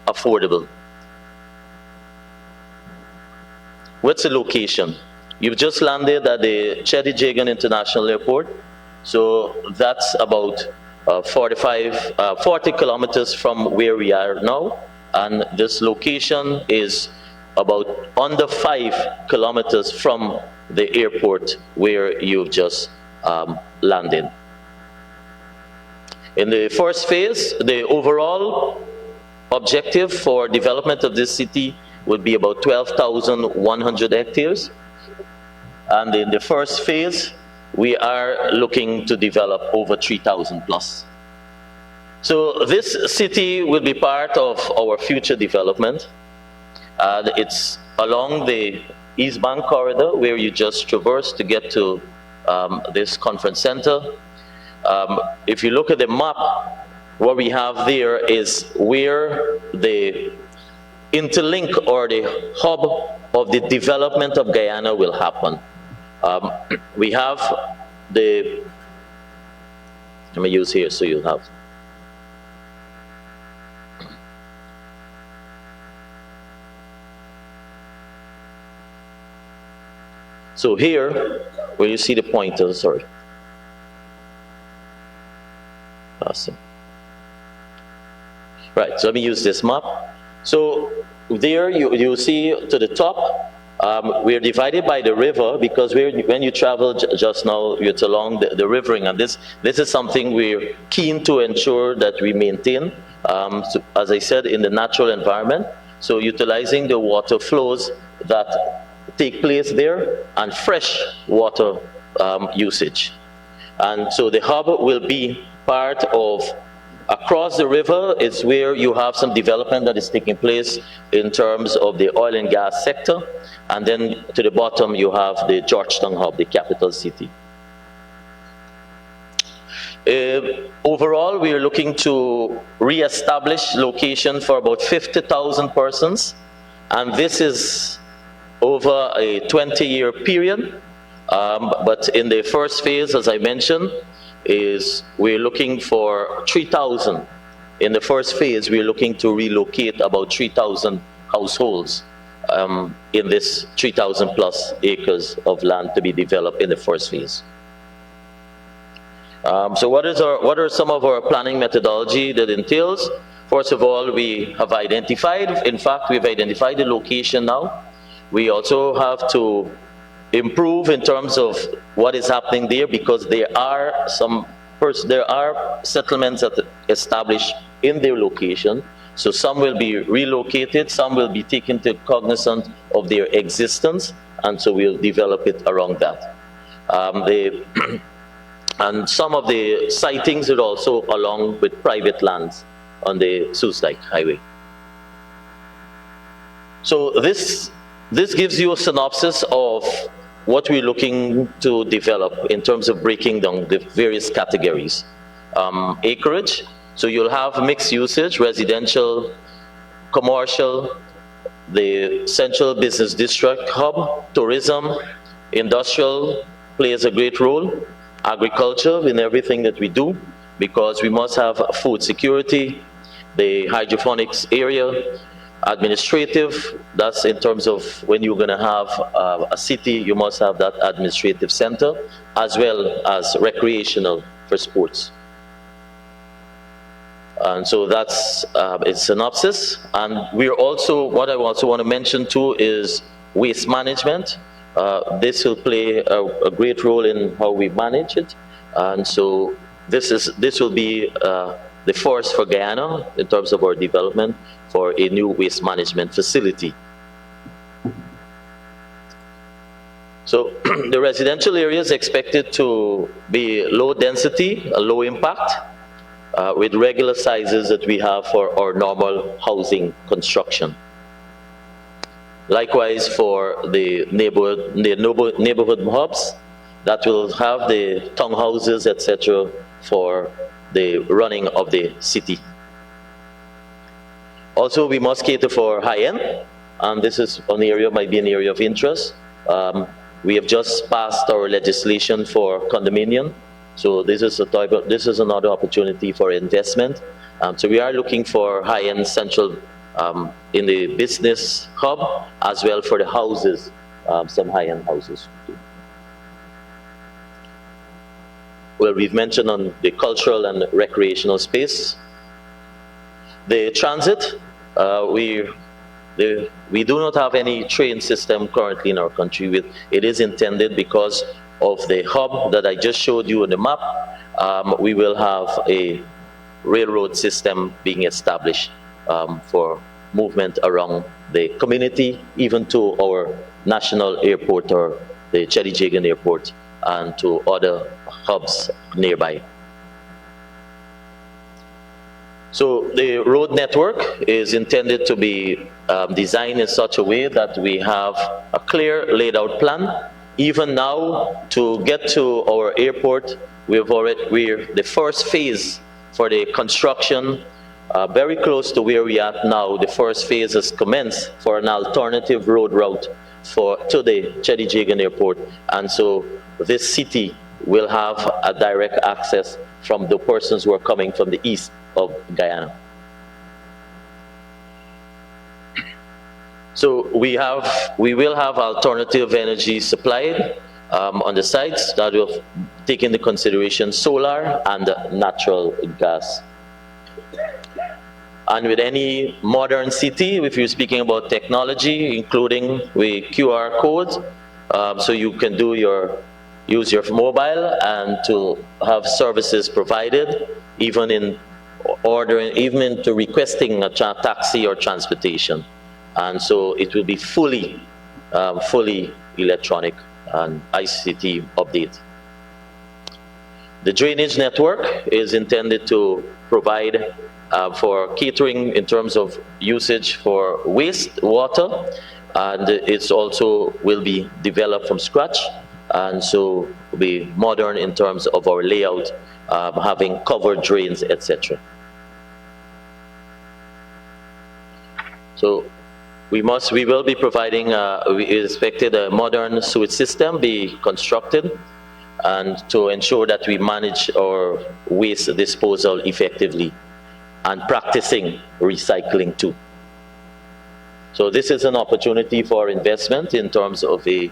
affordable. What's the location? You've just landed at the Chedijagan International Airport, so that's about 40 kilometers from where we are now, and this location is about under 5 kilometers from the airport where you've just landed. In the first phase, the overall objective for development of this city would be about 12,100 hectares. And in the first phase, we are looking to develop over 3,000 plus. So this city will be part of our future development. It's along the East Bank corridor where you just traverse to get to this conference center. If you look at the map, what we have there is where the interlink or the hub of the development of Guyana will happen. We have let me use here so you'll have. So here, where you see the pointer, sorry. Awesome. Right, so let me use this map. So there you see to the top, we're divided by the river because when you travel just now, it's along the rivering, and this is something we're keen to ensure that we maintain, so, as I said, in the natural environment. So utilizing the water flows that take place there and fresh water usage. And so the hub will be part of, across the river is where you have some development that is taking place in terms of the oil and gas sector. And then to the bottom, you have the Georgetown hub, the capital city. Overall, we are looking to re-establish location for about 50,000 persons. And this is over a 20-year period. But in the first phase, as I mentioned, we're looking for 3,000. In the first phase, we're looking to relocate about 3,000 households in this 3,000 plus acres of land to be developed in the first phase. So what are some of our planning methodology that entails? First of all, we have identified, in fact, we've identified the location now. We also have to improve in terms of what is happening there, because there are settlements that established in their location. So some will be relocated, some will be taken to cognizance of their existence, and so we'll develop it around that. And some of the sightings are also along with private lands on the Soesdijk Highway. So this gives you a synopsis of what we're looking to develop in terms of breaking down the various categories. Acreage, so you'll have mixed usage, residential, commercial, the central business district hub, tourism, industrial plays a great role, agriculture in everything that we do, because we must have food security, the hydroponics area, administrative, that's in terms of when you're going to have a city, you must have that administrative center, as well as recreational for sports. And so that's its synopsis. And we're also, what I also want to mention too is waste management. This will play a great role in how we manage it. And so this will be the first for Guyana in terms of our development for a new waste management facility. So the residential area is expected to be low density, low impact, with regular sizes that we have for our normal housing construction. Likewise for the neighborhood hubs, that will have the townhouses, etc., for the running of the city. Also, we must cater for high-end, and this is an area, might be an area of interest. We have just passed our legislation for condominium, so this is another opportunity for investment. So we are looking for high-end central in the business hub, as well for the houses, some high-end houses. Well, we've mentioned on the cultural and recreational space. The transit, we do not have any train system currently in our country. It is intended because of the hub that I just showed you on the map. We will have a railroad system being established for movement around the community, even to our national airport or the Chedijagan airport, and to other hubs nearby. So the road network is intended to be designed in such a way that we have a clear laid out plan. Even now, to get to our airport, we're the first phase for the construction, very close to where we are now. The first phase has commenced for an alternative road route to the Chedijagan airport. And so this city will have a direct access from the persons who are coming from the east of Guyana. So we will have alternative energy supplied on the sites that will take into consideration solar and natural gas. And with any modern city, if you're speaking about technology, including with QR codes, so you can use your mobile and to have services provided, even in ordering, even to requesting a taxi or transportation. And so it will be fully electronic and ICT update. The drainage network is intended to provide for catering in terms of usage for waste water, and it's also will be developed from scratch, and so will be modern in terms of our layout, having covered drains, etc. So We will be providing, we expected a modern sewage system be constructed, and to ensure that we manage our waste disposal effectively, and practicing recycling too. So this is an opportunity for investment in terms of a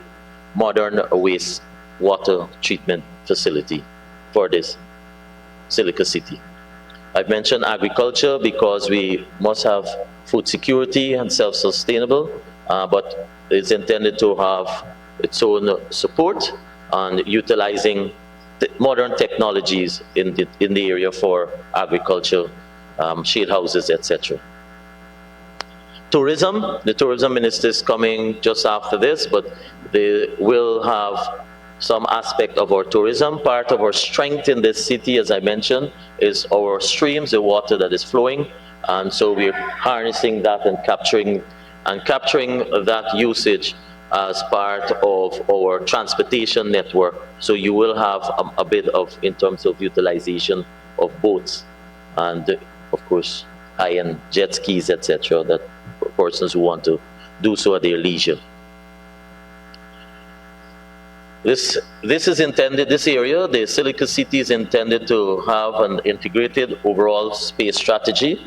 modern waste water treatment facility for this Silica City. I've mentioned agriculture because we must have food security and self-sustainable, but it's intended to have its own support and utilizing modern technologies in the area for agriculture, shade houses, etc. Tourism, the tourism minister is coming just after this, but they will have some aspect of our tourism. Part of our strength in this city, as I mentioned, is our streams, the water that is flowing, and so we're harnessing that and capturing that usage as part of our transportation network. So you will have a bit of, in terms of utilization of boats and of course high-end jet skis, etc., that persons who want to do so at their leisure. This is intended, this area, the Silica City, is intended to have an integrated overall space strategy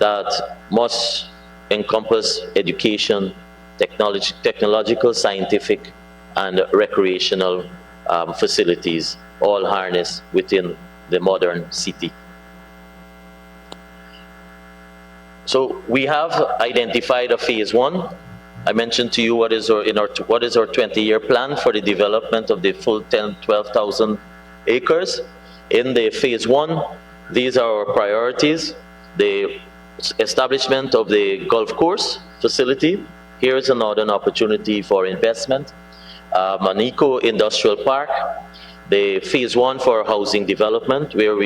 that must encompass education, technological, scientific, and recreational facilities, all harnessed within the modern city. So we have identified a phase one. I mentioned to you what is our 20-year plan for the development of the full 12,000 acres. In the phase one, these are our priorities. The establishment of the golf course facility. Here is another opportunity for investment. An eco-industrial park. The phase one for housing development, where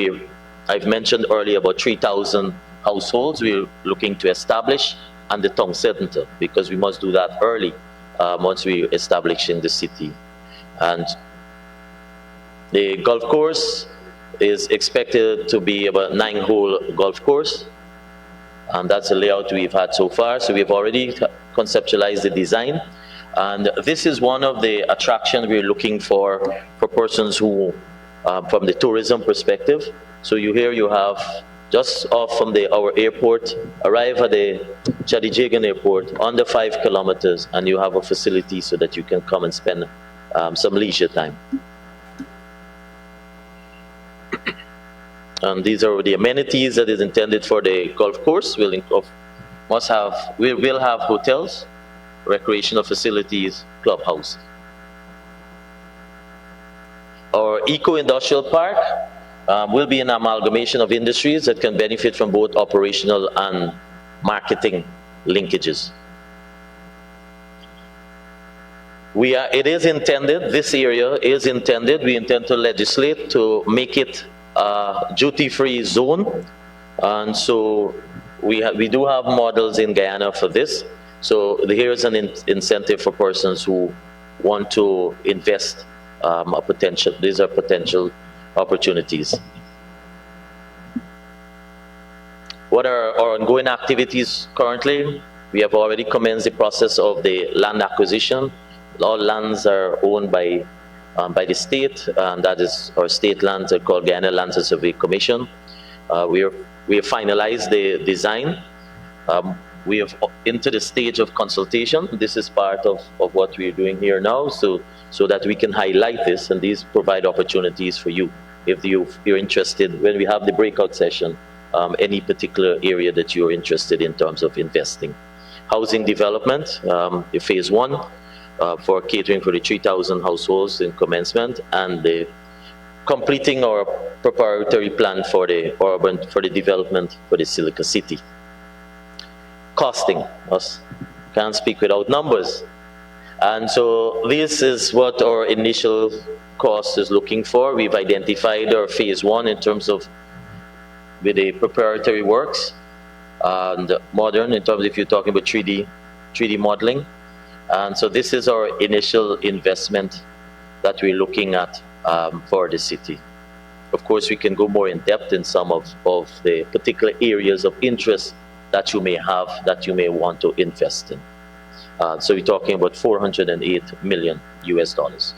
I've mentioned earlier about 3,000 households we're looking to establish, and the town center, because we must do that early once we establish in the city. And the golf course is expected to be about 9-hole golf course, and that's the layout we've had so far. So we've already conceptualized the design, and this is one of the attractions we're looking for persons who, from the tourism perspective. So you have just off from our airport, arrive at the Chadijigan airport, under 5 kilometers, and you have a facility so that you can come and spend some leisure time. And these are the amenities that is intended for the golf course. We will have hotels, recreational facilities, clubhouse. Our eco-industrial park will be an amalgamation of industries that can benefit from both operational and marketing linkages. It is intended, this area is intended, we intend to legislate to make it a duty-free zone. And so we do have models in Guyana for this. So here's an incentive for persons who want to invest these are potential opportunities. What are our ongoing activities currently? We have already commenced the process of the land acquisition. All lands are owned by the state, and that is our state lands are called Guyana Lands and Survey Commission. We have finalized the design. We have into the stage of consultation. This is part of what we're doing here now, so that we can highlight this, and these provide opportunities for you if you're interested when we have the breakout session, any particular area that you're interested in terms of investing. Housing development, the phase one for catering for the 3,000 households in commencement, and the completing our preparatory plan for the development for the Silica City. Costing, us can't speak without numbers. And so this is what our initial cost is looking for. We've identified our phase one in terms of with the preparatory works, and modern in terms of if you're talking about 3D modeling. And so this is our initial investment that we're looking at for the city. Of course, we can go more in depth in some of the particular areas of interest that you may have, that you may want to invest in. So we're talking about 408 million US dollars.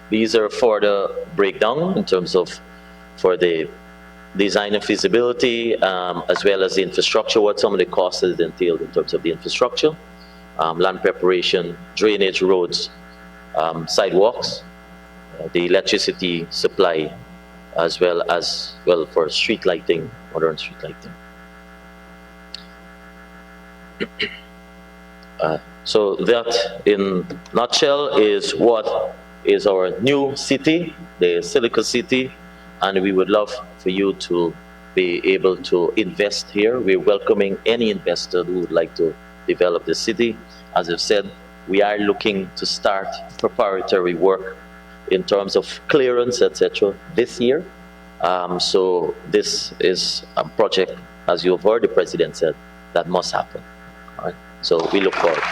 These are for the breakdown in terms of for the design and feasibility, as well as the infrastructure, what some of the costs that it entailed in terms of the infrastructure, land preparation, drainage, roads, sidewalks, the electricity supply, as well for street lighting, modern street lighting. So that, in nutshell, is what is our new city, the Silicon City, and we would love for you to be able to invest here. We're welcoming any investor who would like to develop the city. As I've said, we are looking to start preparatory work in terms of clearance, etc., this year. So this is a project, as you've heard the President said, that must happen. All right? So we look forward.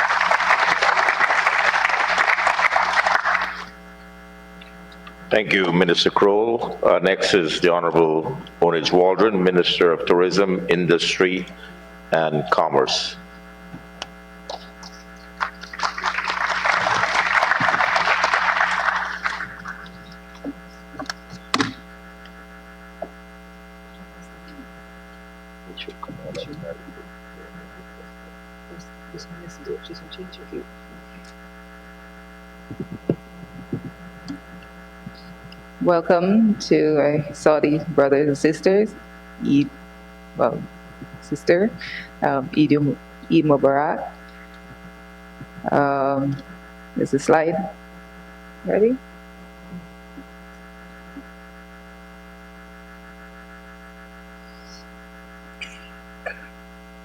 Thank you, Minister Kroll. Next is the Honorable Onage Waldron, Minister of Tourism, Industry, and Commerce. Welcome to Saudi brothers and sisters. Eid Mubarak. There's a slide. Ready?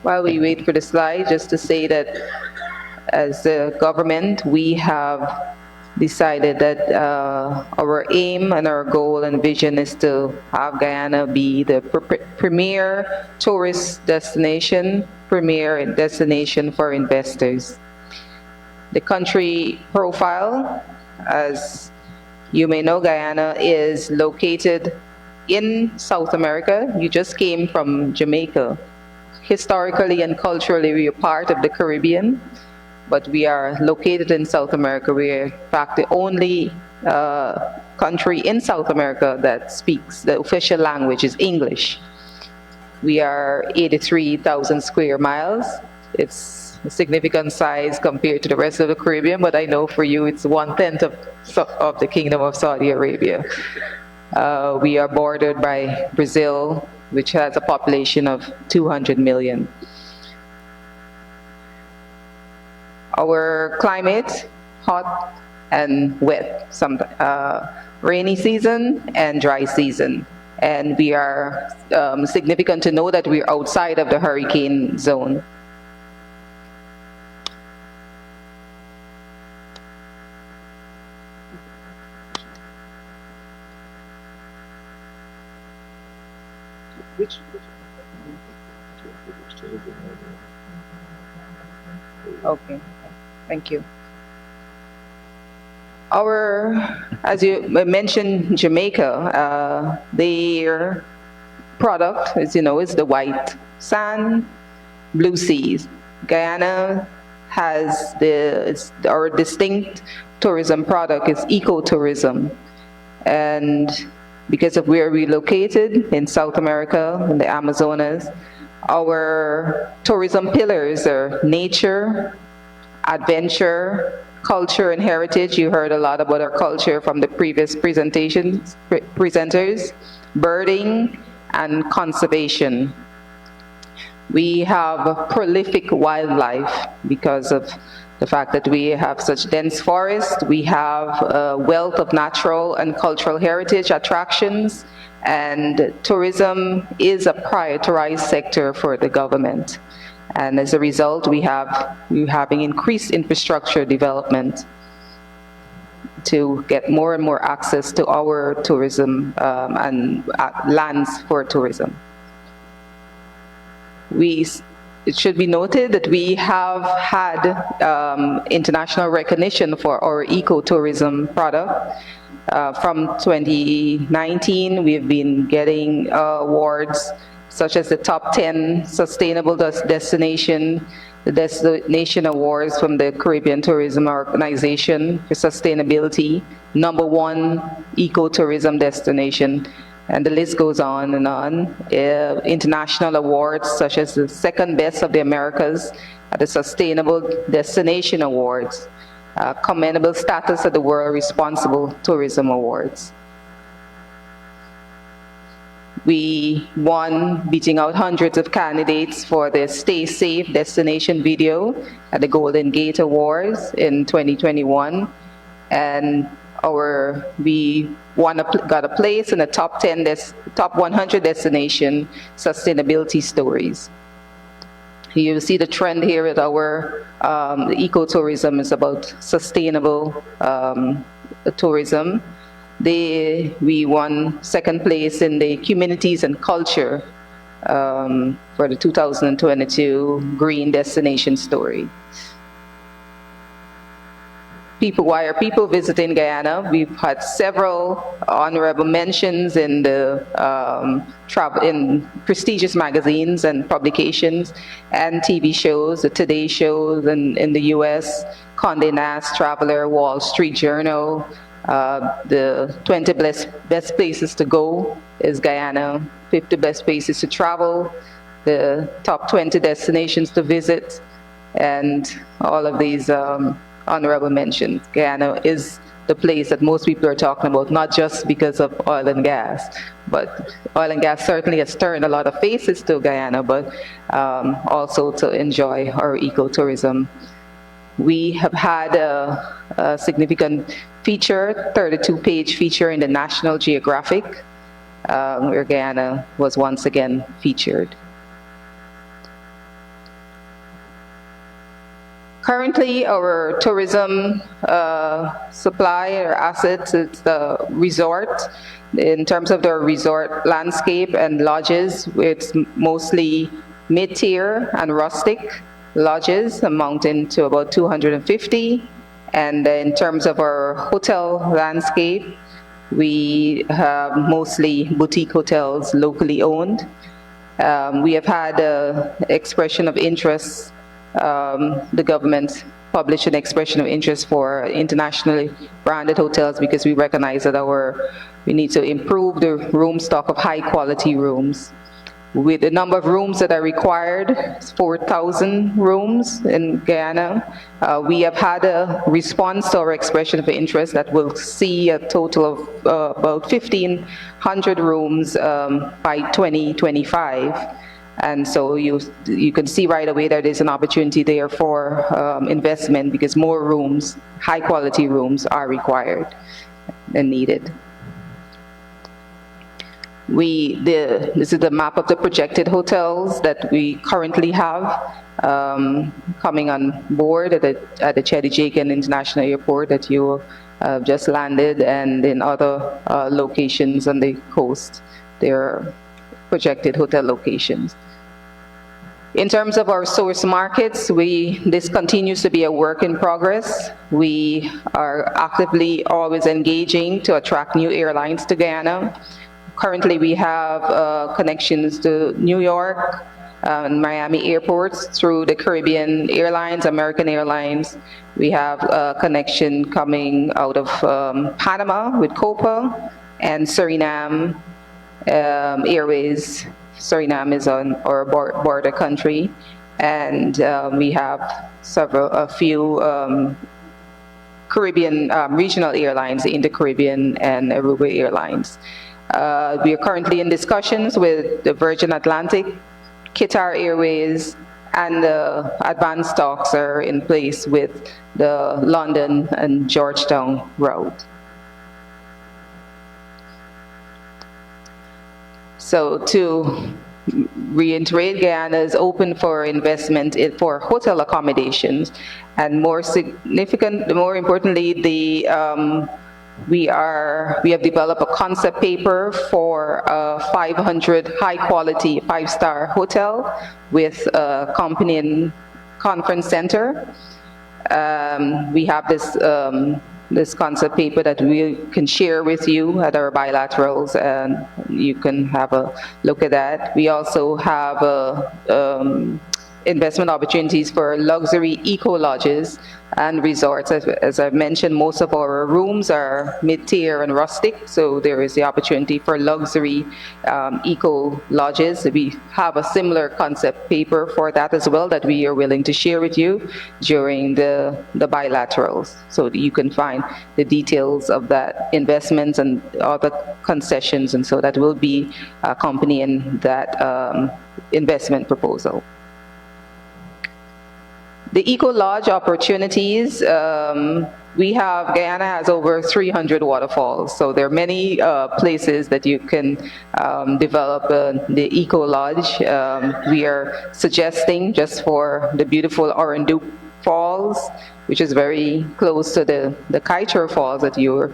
While we wait for the slide, just to say that as a government, we have decided that our aim and our goal and vision is to have Guyana be the premier tourist destination, premier destination for investors. The country profile, as you may know, Guyana is located in South America. You just came from Jamaica. Historically and culturally, we are part of the Caribbean, but we are located in South America. We are, in fact, the only country in South America that speaks, the official language is English. We are 83,000 square miles. It's a significant size compared to the rest of the Caribbean, but I know for you it's 1/10 of the Kingdom of Saudi Arabia. We are bordered by Brazil, which has a population of 200 million. Our climate, hot and wet, some rainy season and dry season. And we are significant to know that we're outside of the hurricane zone. Okay, thank you. As you mentioned, Jamaica, their product, as you know, is the white sand, blue seas. Guyana has our distinct tourism product is ecotourism. And because of where we're located in South America, in the Amazonas, our tourism pillars are nature, adventure, culture and heritage. You heard a lot about our culture from the previous presenters, birding, and conservation. We have prolific wildlife because of the fact that we have such dense forests. We have a wealth of natural and cultural heritage attractions, and tourism is a prioritized sector for the government. And as a result, we're having increased infrastructure development to get more and more access to our tourism and lands for tourism. It should be noted that we have had international recognition for our ecotourism product. From 2019, we've been getting awards such as the top 10 sustainable destination, the Destination Awards from the Caribbean Tourism Organization for sustainability, #1 ecotourism destination, and the list goes on and on. International awards such as the second best of the Americas at the Sustainable Destination Awards, commendable status at the World Responsible Tourism Awards. We won, beating out hundreds of candidates for the Stay Safe destination video at the Golden Gate Awards in 2021. And we got a place in the top 100 destination sustainability stories. You see the trend here at our ecotourism is about sustainable tourism. We won second place in the communities and culture for the 2022 Green Destination Story. Why are people visiting Guyana? We've had several honorable mentions in the in prestigious magazines and publications and TV shows, the Today Show in the US, Condé Nast Traveler, Wall Street Journal. The 20 best places to go is Guyana, 50 best places to travel, the top 20 destinations to visit, and all of these honorable mentions. Guyana is the place that most people are talking about, not just because of oil and gas, but oil and gas certainly has turned a lot of faces to Guyana, but also to enjoy our ecotourism. We have had a significant feature, 32-page feature in the National Geographic, where Guyana was once again featured. Currently, our tourism supply or assets is the resort. In terms of the resort landscape and lodges, it's mostly mid-tier and rustic lodges amounting to about 250. And in terms of our hotel landscape, we have mostly boutique hotels locally owned. We have had an expression of interest. The government published an expression of interest for internationally branded hotels because we recognize that we need to improve the room stock of high quality rooms. With the number of rooms that are required, 4,000 rooms in Guyana, we have had a response to our expression of interest that will see a total of about 1,500 rooms by 2025. And so you can see right away that there's an opportunity there for investment because more rooms, high quality rooms, are required and needed. This is the map of the projected hotels that we currently have coming on board at the Chedijakan International Airport that you just landed, and in other locations on the coast. There are projected hotel locations. In terms of our source markets, this continues to be a work in progress. We are actively always engaging to attract new airlines to Guyana. Currently, we have connections to New York and Miami airports through the Caribbean Airlines, American Airlines. We have a connection coming out of Panama with Copa and Suriname Airways. Suriname is on our border country, and we have a few Caribbean regional airlines in the Caribbean and Aruba Airlines. We are currently in discussions with the Virgin Atlantic, Qatar Airways, and the advanced talks are in place with the London and Georgetown route. So to reiterate, Guyana is open for investment for hotel accommodations, and more importantly, we have developed a concept paper for a 500 high-quality 5-star hotel with a accompanying conference center. We have this this concept paper that we can share with you at our bilaterals, and you can have a look at that. We also have investment opportunities for luxury eco-lodges and resorts. As I've mentioned, most of our rooms are mid-tier and rustic, so there is the opportunity for luxury eco-lodges. We have a similar concept paper for that as well that we are willing to share with you during the bilaterals, so that you can find the details of that investments and other concessions, and so that will be accompanying that investment proposal. The eco-lodge opportunities, Guyana has over 300 waterfalls, so there are many places that you can develop the eco-lodge. We are suggesting, just for the beautiful Orunduc Falls, which is very close to the Kaitor Falls that you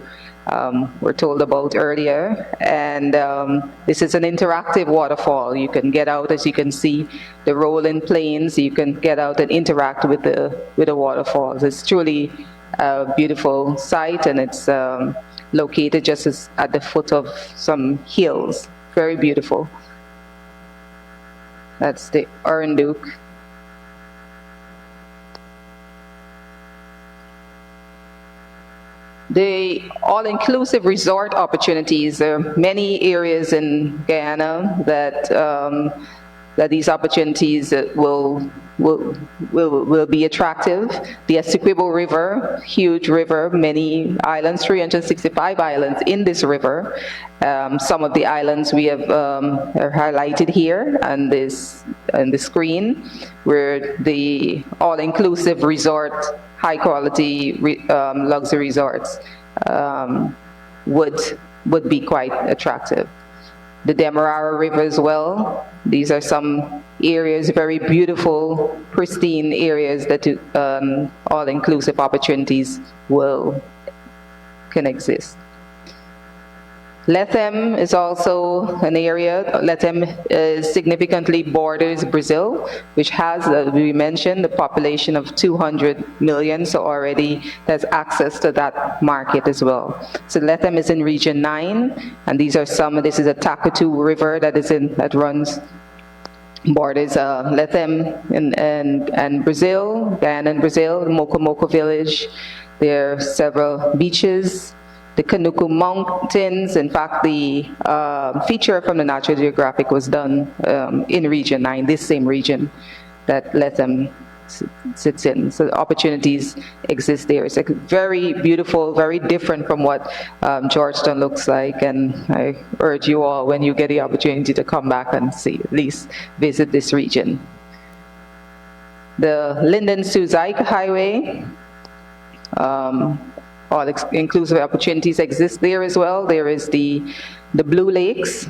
were told about earlier, and this is an interactive waterfall. You can get out, as you can see, the rolling plains. You can get out and interact with the waterfalls. It's truly a beautiful site, and it's located just at the foot of some hills. Very beautiful. That's the Orunduc. The all-inclusive resort opportunities. There are many areas in Guyana that these opportunities will be attractive. The Essequibo River, huge river, many islands, 365 islands in this river. Some of the islands we have are highlighted here on the screen, where the all-inclusive resort, high-quality luxury resorts would be quite attractive. The Demerara River as well. These are some areas, very beautiful, pristine areas that all-inclusive opportunities can exist. Lethem is also an area. Lethem significantly borders Brazil, which has, we mentioned, the population of 200 million, so already there's access to that market as well. So Lethem is in Region 9, and this is a Takatu River that borders Lethem and Brazil, Guyana and Brazil, Mokomoko Village. There are several beaches. The Kanuku Mountains. In fact, the feature from the Natural Geographic was done in Region 9, this same region that Lethem sits in. So the opportunities exist there. It's very beautiful, very different from what Georgetown looks like, and I urge you all, when you get the opportunity, to come back and at least visit this region. The Linden-Suzaik Highway, all-inclusive opportunities exist there as well. There is the Blue Lakes.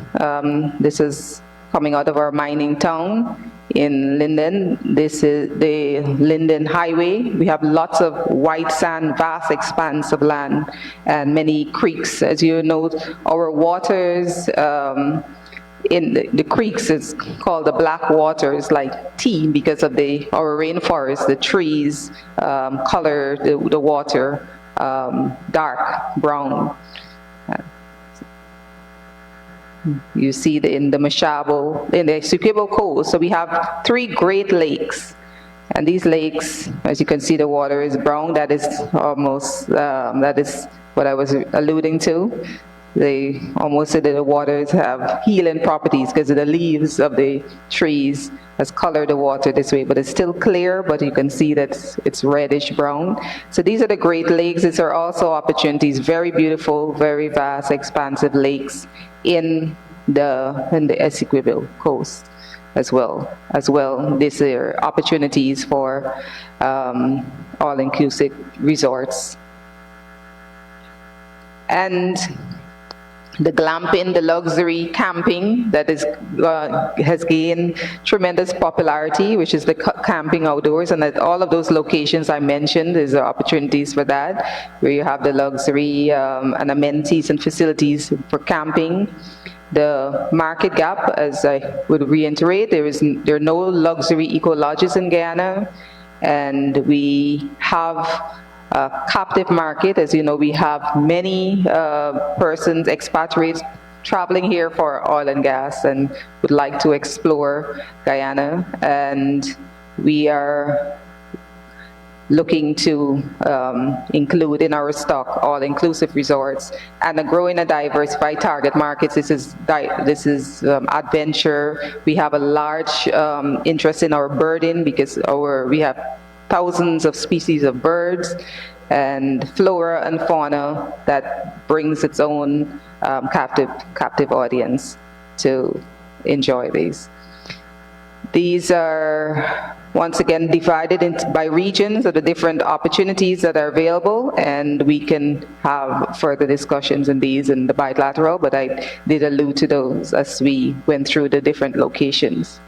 This is coming out of our mining town in Linden. This is the Linden Highway. We have lots of white sand, vast expanse of land, and many creeks. As you know, our waters in the creeks is called the black waters, like tea, because of our rainforest. The trees color the water dark brown. You see in the Mashabo, in the Essequibo Coast. So we have 3 great lakes, and these lakes, as you can see, the water is brown. That is that is what I was alluding to. They almost said that the waters have healing properties because the leaves of the trees has colored the water this way, but it's still clear, but you can see that it's reddish brown. So these are the Great Lakes. These are also opportunities, very beautiful, very vast, expansive lakes in the Essequibo Coast as well. These are opportunities for all-inclusive resorts. And the glamping, the luxury camping that has gained tremendous popularity, which is the camping outdoors, and at all of those locations I mentioned, there's opportunities for that, where you have the luxury and amenities and facilities for camping. The market gap, as I would reiterate, there are no luxury eco-lodges in Guyana, and we have captive market. As you know, we have many persons, expatriates, traveling here for oil and gas and would like to explore Guyana. And we are looking to include in our stock all-inclusive resorts and a growing and diversified target markets. This is adventure. We have a large interest in our birding because we have thousands of species of birds and flora and fauna that brings its own captive audience to enjoy these. These are once again divided by regions of the different opportunities that are available, and we can have further discussions in these in the bilateral, but I did allude to those as we went through the different locations.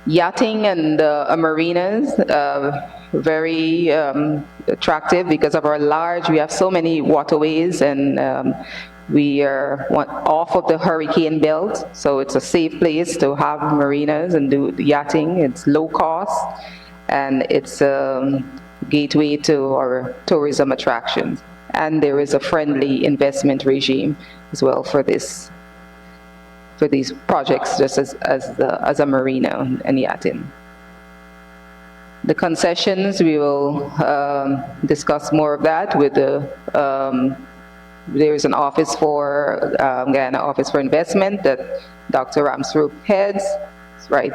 Yachting and marinas, very attractive because of we have so many waterways, and we are off of the hurricane belt, so it's a safe place to have marinas and do yachting. It's low cost, and it's a gateway to our tourism attractions. And there is a friendly investment regime as well for these projects, just as a marina and yachting. The concessions, we will discuss more of that with the there is an office for Guyana Office for Investment that Dr. Ramsrup heads. It's right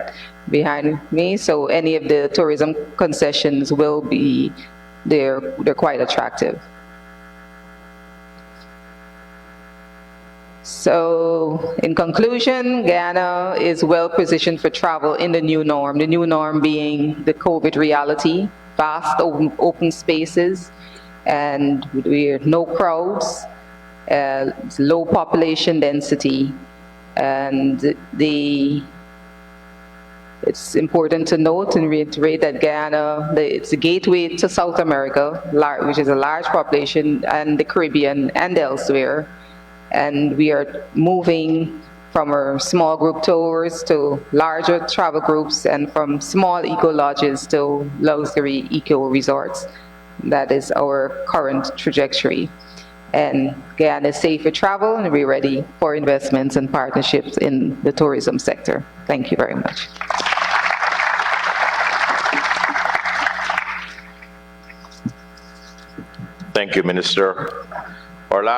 behind me. So any of the tourism concessions will be they're quite attractive. So in conclusion, Guyana is well positioned for travel in the new norm. The new norm being the COVID reality, vast open spaces, and we're no crowds. Low population density, and it's important to note and reiterate that Guyana, it's a gateway to South America, which is a large population, and the Caribbean and elsewhere. And we are moving from our small group tours to larger travel groups, and from small eco lodges to luxury eco resorts. That is our current trajectory. And Guyana is safe for travel, and we're ready for investments and partnerships in the tourism sector. Thank you very much. Thank you, Minister. Our last